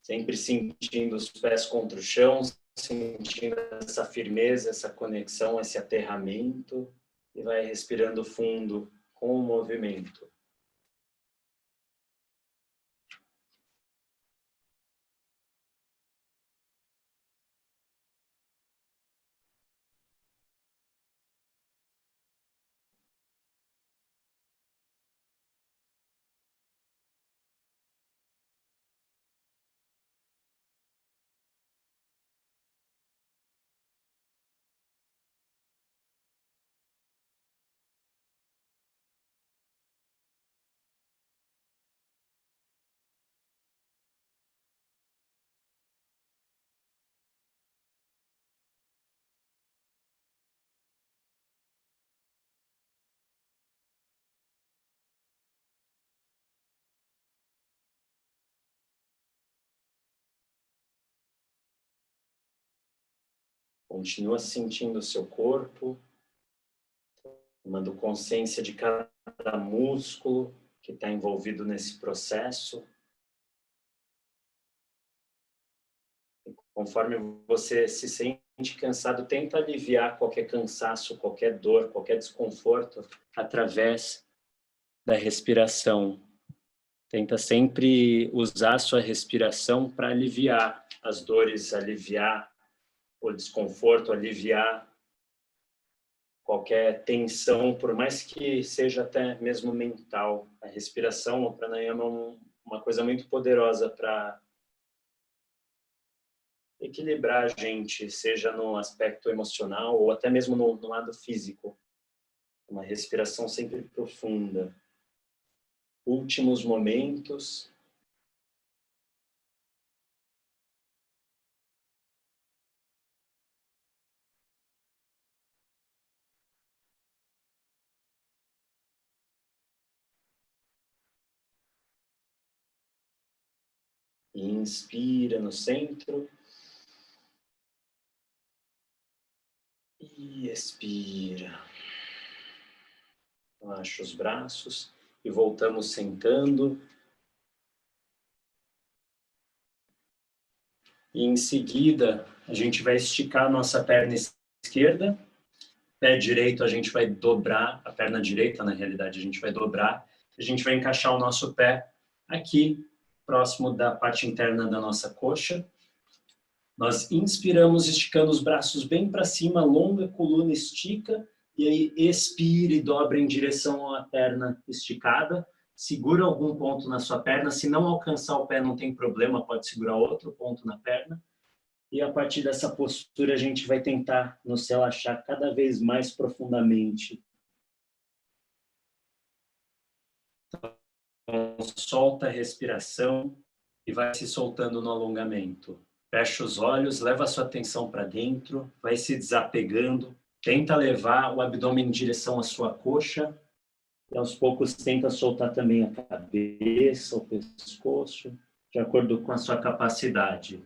Sempre sentindo os pés contra o chão, sentindo essa firmeza, essa conexão, esse aterramento, e vai respirando fundo com o movimento. Continua sentindo o seu corpo, tomando consciência de cada músculo que está envolvido nesse processo. Conforme você se sente cansado, tenta aliviar qualquer cansaço, qualquer dor, qualquer desconforto através da respiração. Tenta sempre usar a sua respiração para aliviar as dores, aliviar o desconforto, aliviar qualquer tensão, por mais que seja até mesmo mental. A respiração, o pranayama é uma coisa muito poderosa para equilibrar a gente, seja no aspecto emocional ou até mesmo no lado físico. Uma respiração sempre profunda. Últimos momentos. Inspira no centro. E expira. Relaxa os braços e voltamos sentando. E em seguida, a gente vai esticar a nossa perna esquerda. Pé direito, a gente vai dobrar, a perna direita, na realidade, a gente vai dobrar. A gente vai encaixar o nosso pé aqui, próximo da parte interna da nossa coxa. Nós inspiramos esticando os braços bem para cima, longa coluna estica, e aí expira e dobra em direção à perna esticada. Segura algum ponto na sua perna, se não alcançar o pé não tem problema, pode segurar outro ponto na perna. E a partir dessa postura a gente vai tentar nos relaxar cada vez mais profundamente. Então, solta a respiração e vai se soltando no alongamento. Fecha os olhos, leva a sua atenção para dentro, vai se desapegando. Tenta levar o abdômen em direção à sua coxa. E aos poucos tenta soltar também a cabeça, o pescoço, de acordo com a sua capacidade.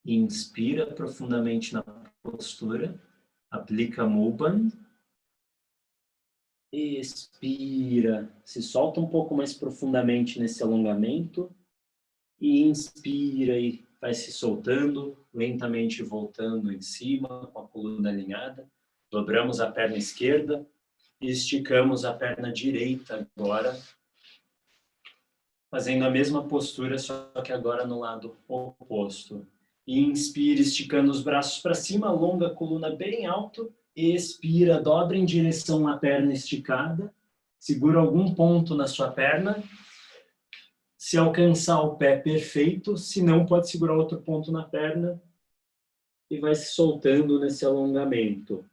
Inspira profundamente na postura, aplica Mudban. Expira, se solta um pouco mais profundamente nesse alongamento. E inspira e vai se soltando, lentamente voltando em cima, com a coluna alinhada. Dobramos a perna esquerda e esticamos a perna direita agora, fazendo a mesma postura, só que agora no lado oposto. Inspira, esticando os braços para cima, alonga a coluna bem alto. Expira, dobra em direção à perna esticada. Segura algum ponto na sua perna. Se alcançar o pé, perfeito. Se não, pode segurar outro ponto na perna. E vai se soltando nesse alongamento.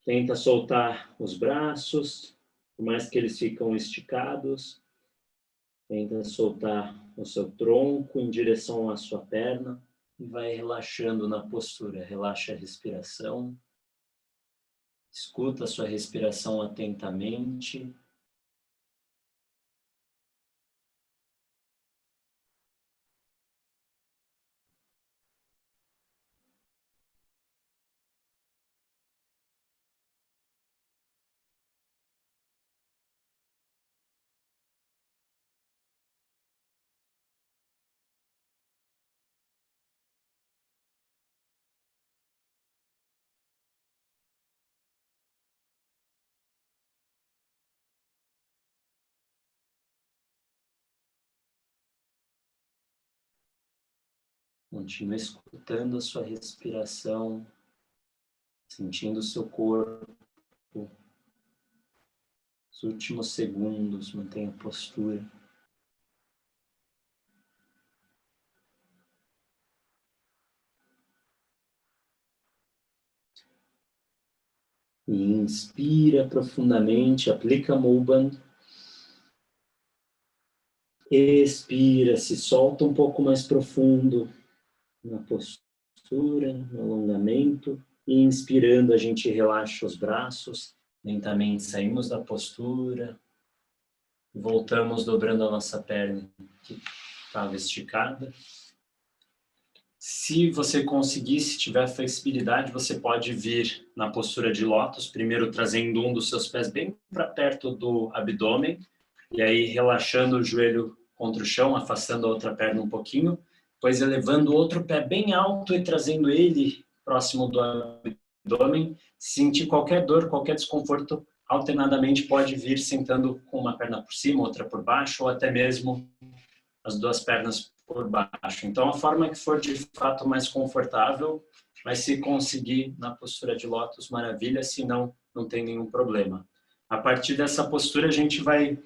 Tenta soltar os braços, por mais que eles ficam esticados. Tenta soltar o seu tronco em direção à sua perna. E vai relaxando na postura. Relaxa a respiração. Escuta a sua respiração atentamente. Continua escutando a sua respiração, sentindo o seu corpo. Os últimos segundos, mantenha a postura. E inspira profundamente, aplica Mudban. Expira, se solta um pouco mais profundo na postura, no alongamento. E inspirando, a gente relaxa os braços. Lentamente saímos da postura. Voltamos dobrando a nossa perna que estava esticada. Se você conseguir, se tiver flexibilidade, você pode vir na postura de lótus, primeiro trazendo um dos seus pés bem para perto do abdômen, e aí relaxando o joelho contra o chão, afastando a outra perna um pouquinho, depois elevando o outro pé bem alto e trazendo ele próximo do abdômen. Se sentir qualquer dor, qualquer desconforto, alternadamente pode vir sentando com uma perna por cima, outra por baixo, ou até mesmo as duas pernas por baixo. Então, a forma que for de fato mais confortável, mas se conseguir na postura de lótus, maravilha, se não, não tem nenhum problema. A partir dessa postura, a gente vai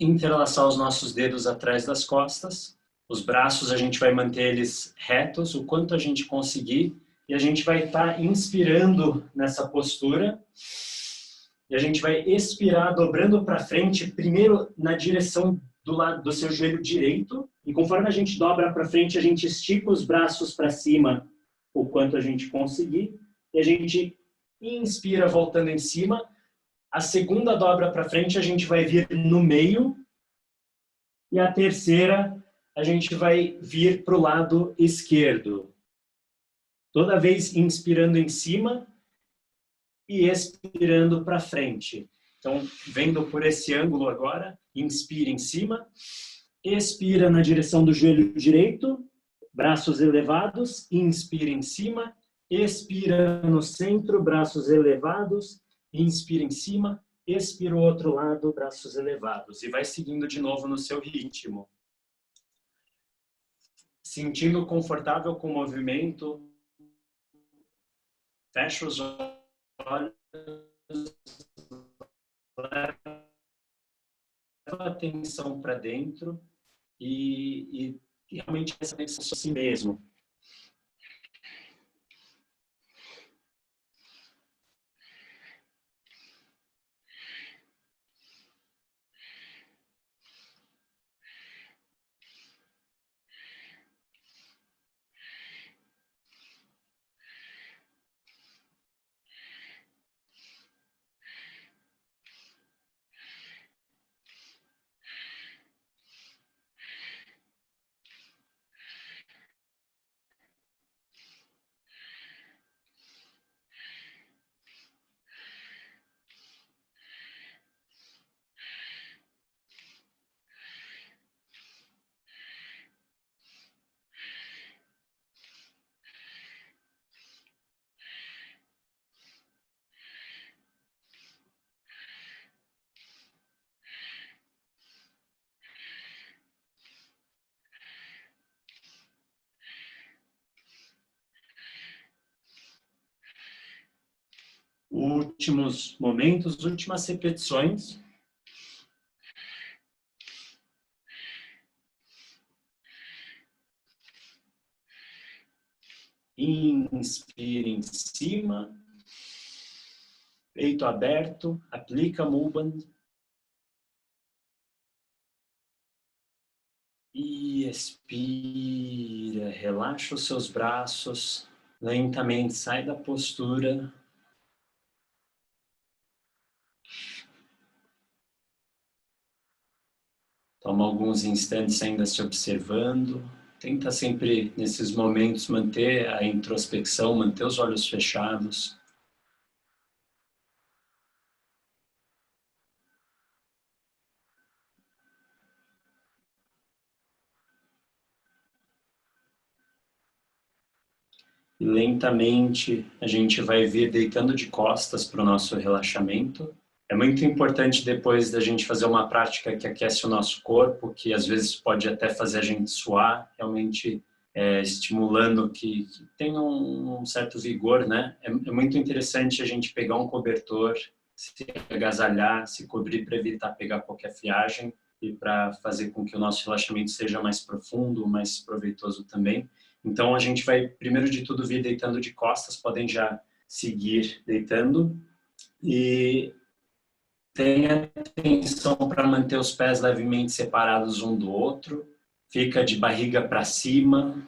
entrelaçar os nossos dedos atrás das costas, os braços a gente vai manter eles retos, o quanto a gente conseguir, e a gente vai estar inspirando nessa postura, e a gente vai expirar, dobrando para frente, primeiro na direção do lado do seu joelho direito, e conforme a gente dobra para frente, a gente estica os braços para cima o quanto a gente conseguir, e a gente inspira voltando em cima. A segunda dobra para frente, a gente vai vir no meio, e a terceira, a gente vai vir para o lado esquerdo. Toda vez inspirando em cima e expirando para frente. Então, vendo por esse ângulo agora, inspira em cima, Expira na direção do joelho direito, braços elevados, inspira em cima, expira no centro, braços elevados, inspira em cima, expira o outro lado, braços elevados. E vai seguindo de novo no seu ritmo. Sentindo confortável com o movimento, fecha os olhos, leva a atenção para dentro e realmente essa atenção a si mesmo. Últimos momentos, últimas repetições. Inspira em cima, peito aberto, aplica Mudband. E expira, relaxa os seus braços, lentamente sai da postura. Toma alguns instantes ainda se observando. Tenta sempre, nesses momentos, manter a introspecção, manter os olhos fechados. E lentamente a gente vai vir deitando de costas para o nosso relaxamento. É muito importante depois da gente fazer uma prática que aquece o nosso corpo, que às vezes pode até fazer a gente suar, realmente estimulando que tenha um certo vigor, né? É muito interessante a gente pegar um cobertor, se agasalhar, se cobrir para evitar pegar qualquer friagem e para fazer com que o nosso relaxamento seja mais profundo, mais proveitoso também. Então a gente vai, primeiro de tudo, vir deitando de costas, podem já seguir deitando e tenha atenção para manter os pés levemente separados um do outro, fica de barriga para cima,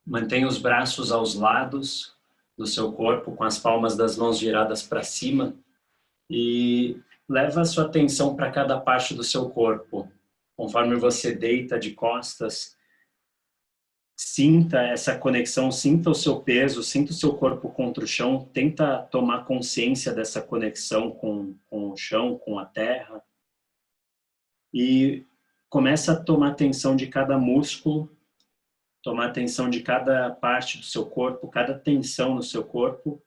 mantenha os braços aos lados do seu corpo, com as palmas das mãos viradas para cima e leva a sua atenção para cada parte do seu corpo. Conforme você deita de costas, sinta essa conexão, sinta o seu peso, sinta o seu corpo contra o chão, tenta tomar consciência dessa conexão com o chão, com a terra. E começa a tomar atenção de cada músculo, tomar atenção de cada parte do seu corpo, cada tensão no seu corpo.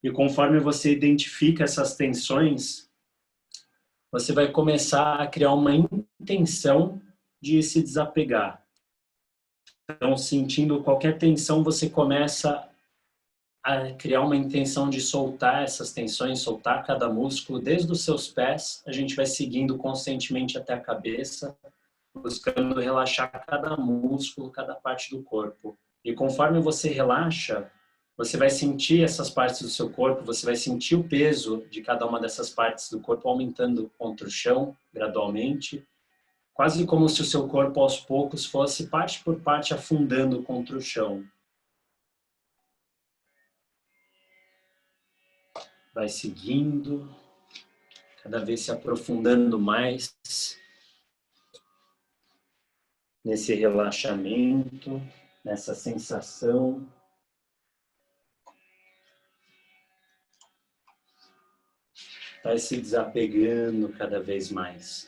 E conforme você identifica essas tensões, você vai começar a criar uma intenção de se desapegar. Então, sentindo qualquer tensão, você começa a criar uma intenção de soltar essas tensões, soltar cada músculo, desde os seus pés, a gente vai seguindo conscientemente até a cabeça, buscando relaxar cada músculo, cada parte do corpo. E conforme você relaxa, você vai sentir essas partes do seu corpo, você vai sentir o peso de cada uma dessas partes do corpo aumentando contra o chão, gradualmente, quase como se o seu corpo aos poucos fosse parte por parte afundando contra o chão. Vai seguindo, cada vez se aprofundando mais nesse relaxamento, nessa sensação. Vai se desapegando cada vez mais.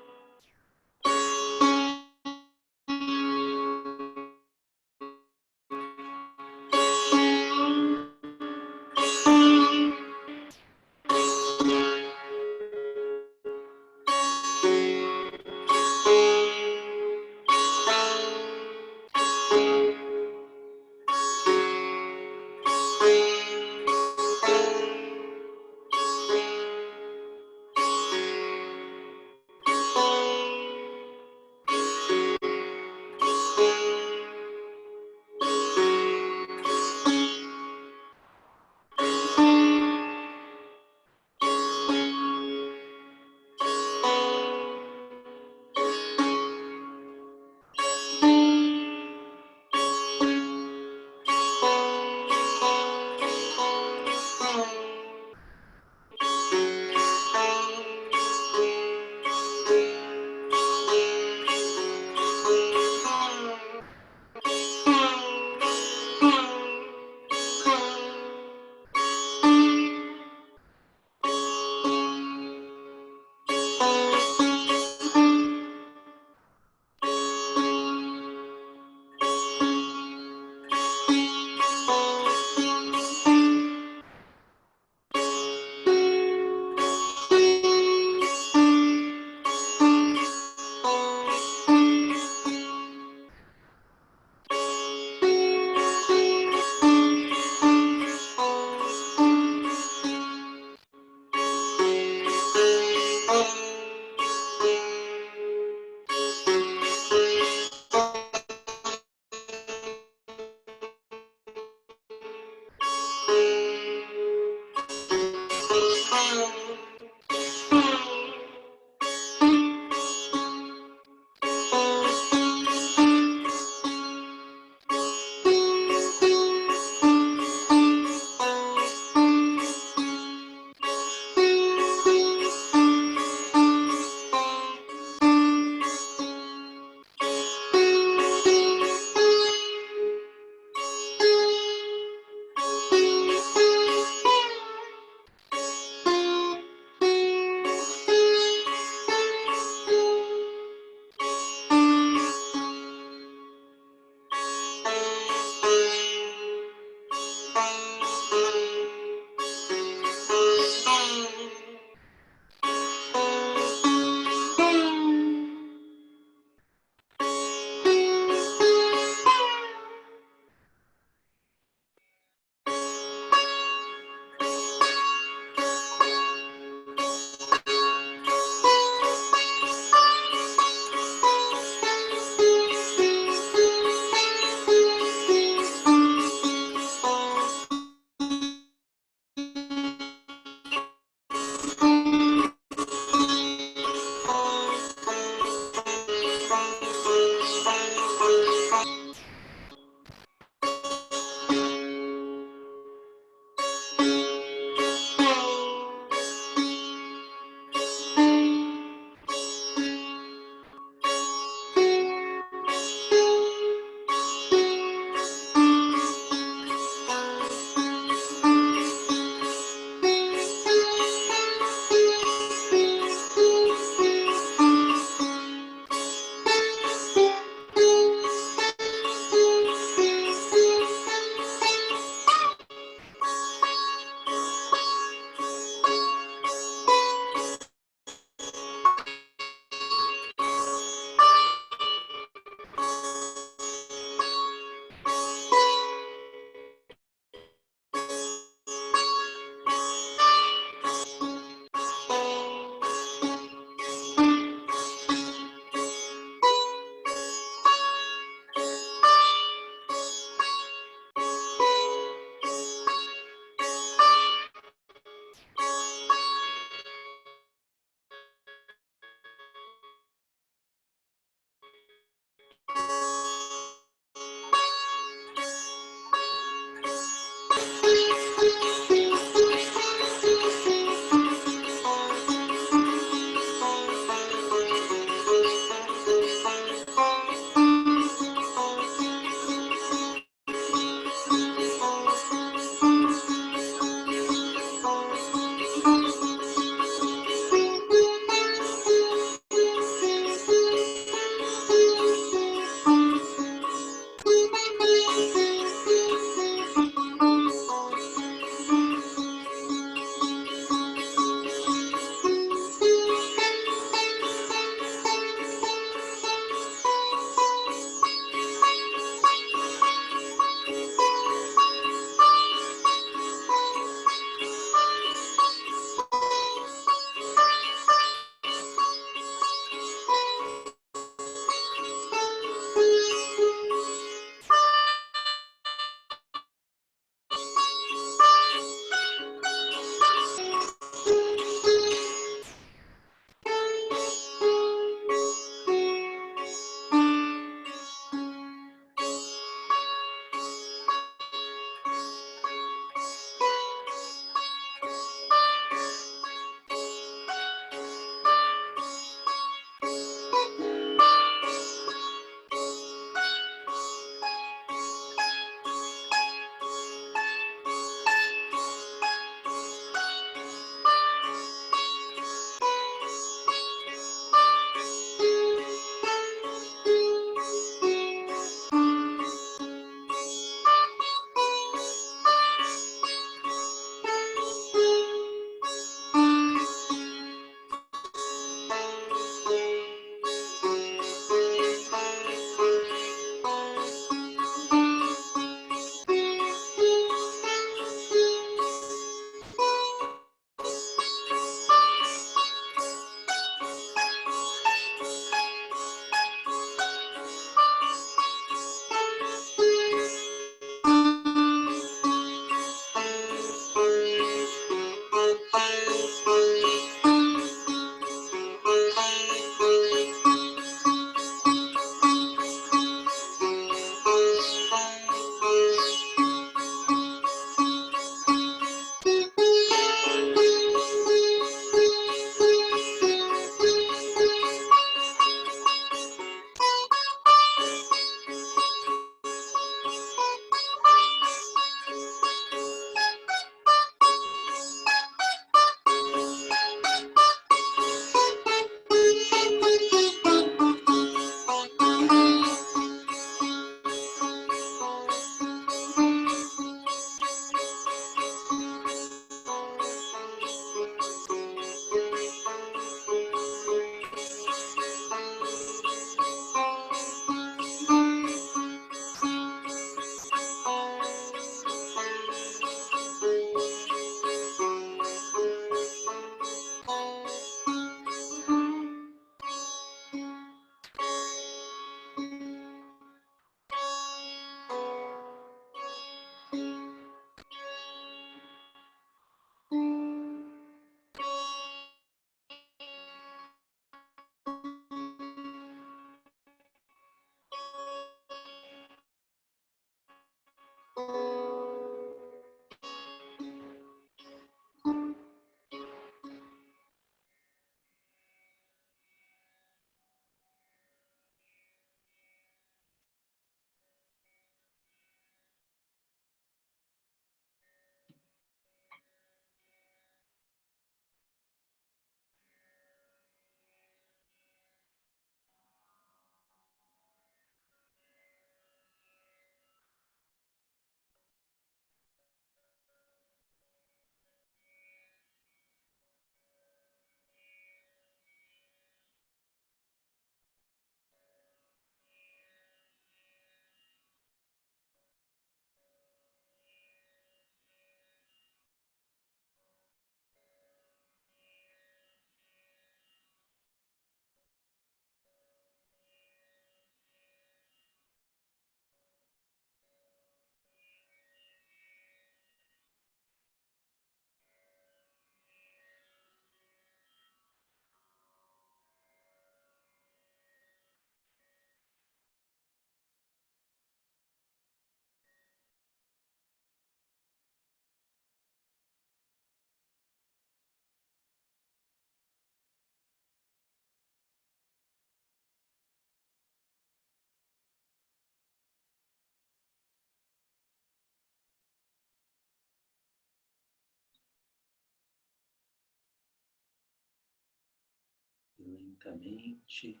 lentamente.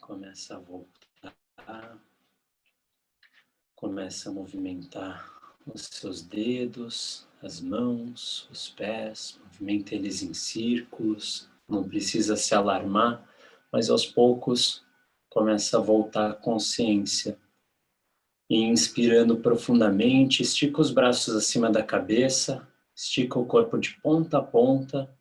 Começa a voltar. Começa a movimentar os seus dedos, as mãos, os pés. Movimenta eles em círculos. Não precisa se alarmar, mas aos poucos começa a voltar a consciência. E inspirando profundamente, estica os braços acima da cabeça, estica o corpo de ponta a ponta.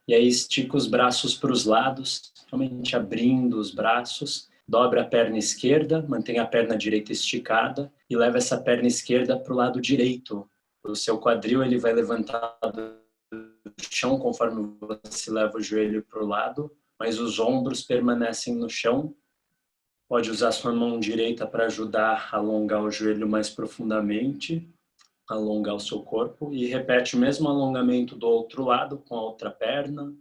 E aí estica os braços para os lados, realmente abrindo os braços. Dobra a perna esquerda, mantém a perna direita esticada e leva essa perna esquerda para o lado direito. O seu quadril ele vai levantar do chão conforme você leva o joelho para o lado, mas os ombros permanecem no chão. Pode usar sua mão direita para ajudar a alongar o joelho mais profundamente, alongar o seu corpo, e repete o mesmo alongamento do outro lado com a outra perna.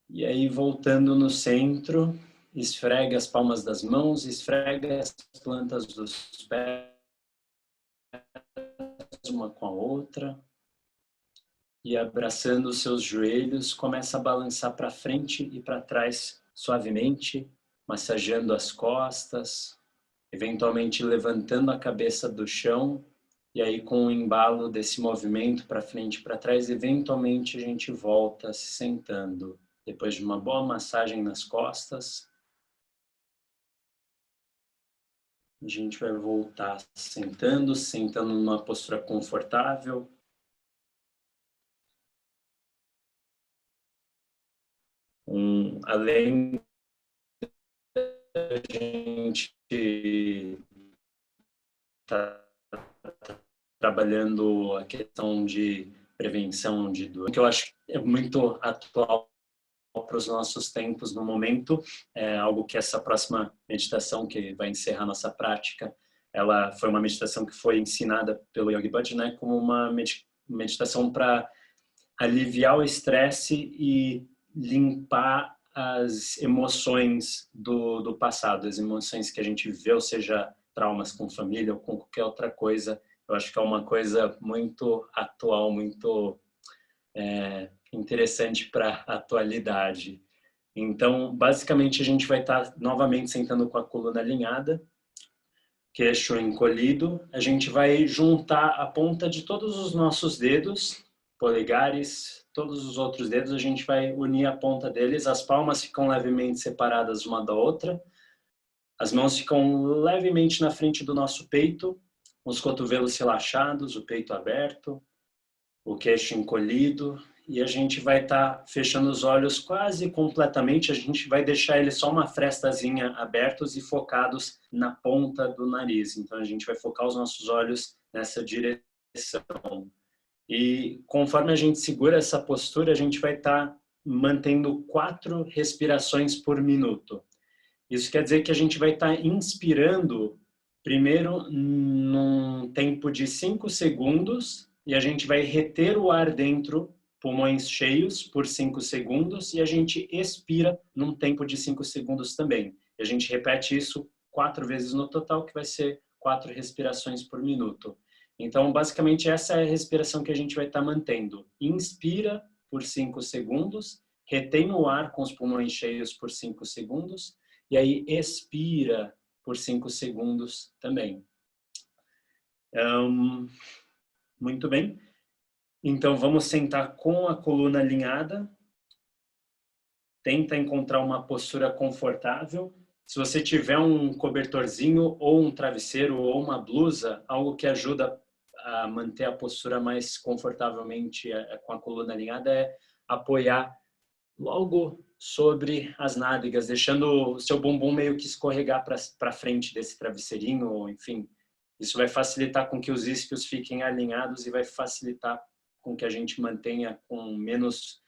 E aí, voltando no centro, esfrega as palmas das mãos, esfrega as plantas dos pés uma com a outra. E abraçando os seus joelhos, começa a balançar para frente e para trás suavemente, massageando as costas, eventualmente levantando a cabeça do chão. E aí, com o embalo desse movimento para frente e para trás, eventualmente a gente volta se sentando. Depois de uma boa massagem nas costas, a gente vai voltar sentando numa postura confortável. Além da gente estar trabalhando a questão de prevenção de doença, que eu acho que é muito atual para os nossos tempos no momento, é algo que essa próxima meditação que vai encerrar nossa prática, ela foi uma meditação que foi ensinada pelo Yogi Bhajan, né, como uma meditação para aliviar o estresse e limpar as emoções do passado, as emoções que a gente viveu, seja traumas com família ou com qualquer outra coisa. Eu acho que é uma coisa muito atual, muito interessante para a atualidade. Então, basicamente, a gente vai estar novamente sentando com a coluna alinhada, queixo encolhido. A gente vai juntar a ponta de todos os nossos dedos, polegares, todos os outros dedos, a gente vai unir a ponta deles. As palmas ficam levemente separadas uma da outra. As mãos ficam levemente na frente do nosso peito, os cotovelos relaxados, o peito aberto, o queixo encolhido, e a gente vai estar fechando os olhos quase completamente, a gente vai deixar eles só uma frestazinha abertos e focados na ponta do nariz. Então a gente vai focar os nossos olhos nessa direção. E conforme a gente segura essa postura, a gente vai estar mantendo 4 respirações por minuto. Isso quer dizer que a gente vai estar inspirando primeiro num tempo de 5 segundos e a gente vai reter o ar dentro, pulmões cheios, por 5 segundos e a gente expira num tempo de 5 segundos também. E a gente repete isso 4 vezes no total, que vai ser 4 respirações por minuto. Então, basicamente, essa é a respiração que a gente vai estar mantendo. Inspira por 5 segundos, retém o ar com os pulmões cheios por 5 segundos, e aí expira por 5 segundos também. Muito bem. Então, vamos sentar com a coluna alinhada. Tenta encontrar uma postura confortável. Se você tiver um cobertorzinho ou um travesseiro ou uma blusa, algo que ajuda a manter a postura mais confortavelmente com a coluna alinhada é apoiar logo sobre as nádegas, deixando o seu bumbum meio que escorregar para frente desse travesseirinho, ou enfim. Isso vai facilitar com que os isquios fiquem alinhados e vai facilitar com que a gente mantenha com menos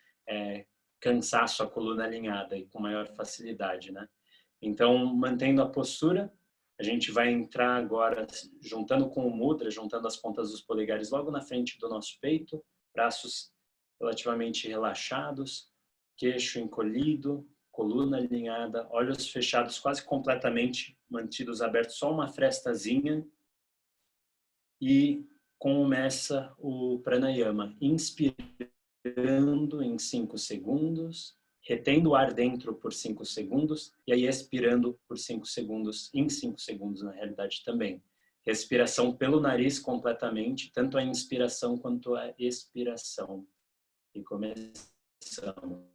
cansaço a coluna alinhada e com maior facilidade, né? Então, mantendo a postura, a gente vai entrar agora juntando com o mudra, juntando as pontas dos polegares logo na frente do nosso peito, braços relativamente relaxados, queixo encolhido, coluna alinhada, olhos fechados quase completamente, mantidos abertos, só uma frestazinha. E começa o pranayama. Inspirando inspirando em 5 segundos, retendo o ar dentro por 5 segundos e aí expirando por 5 segundos, em 5 segundos na realidade também. Respiração pelo nariz completamente, tanto a inspiração quanto a expiração. E começamos.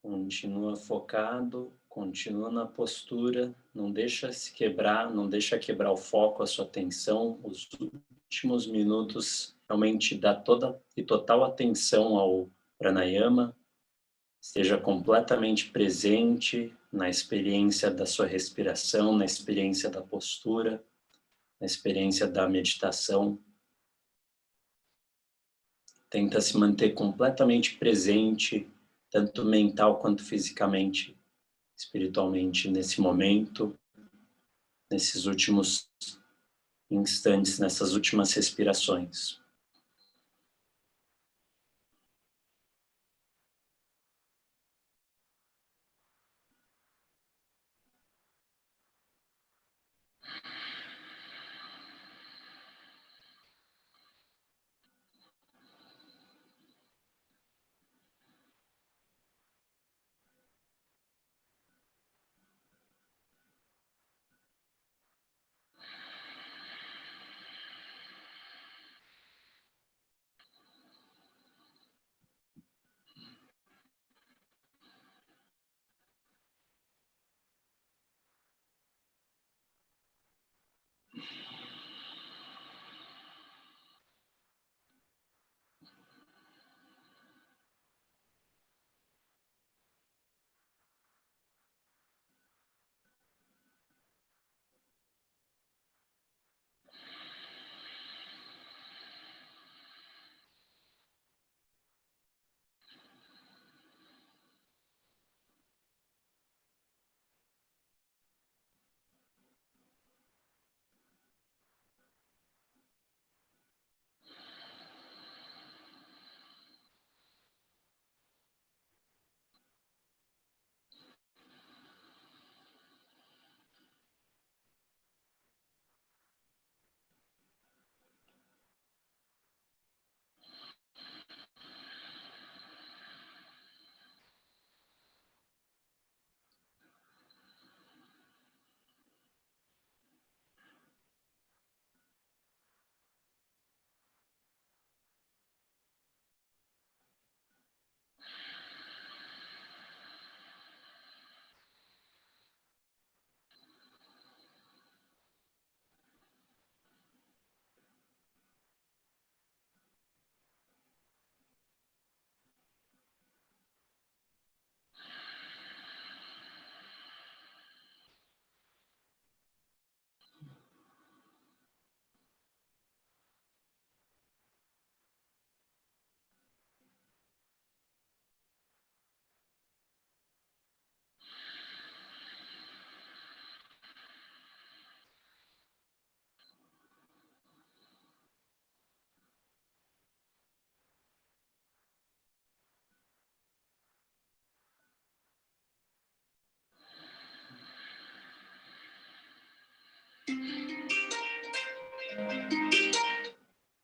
Continua focado, continua na postura, não deixa se quebrar, não deixa quebrar o foco, a sua atenção. Os últimos minutos realmente dá toda e total atenção ao pranayama, esteja completamente presente na experiência da sua respiração, na experiência da postura, na experiência da meditação. Tenta se manter completamente presente, tanto mental quanto fisicamente, espiritualmente, nesse momento, nesses últimos instantes, nessas últimas respirações.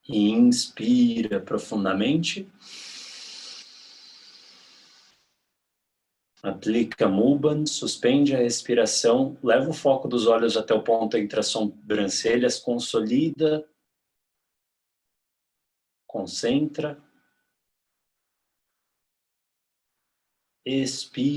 Inspira profundamente. Aplica Mudra, suspende a respiração, leva o foco dos olhos até o ponto entre as sobrancelhas, consolida, concentra, expira.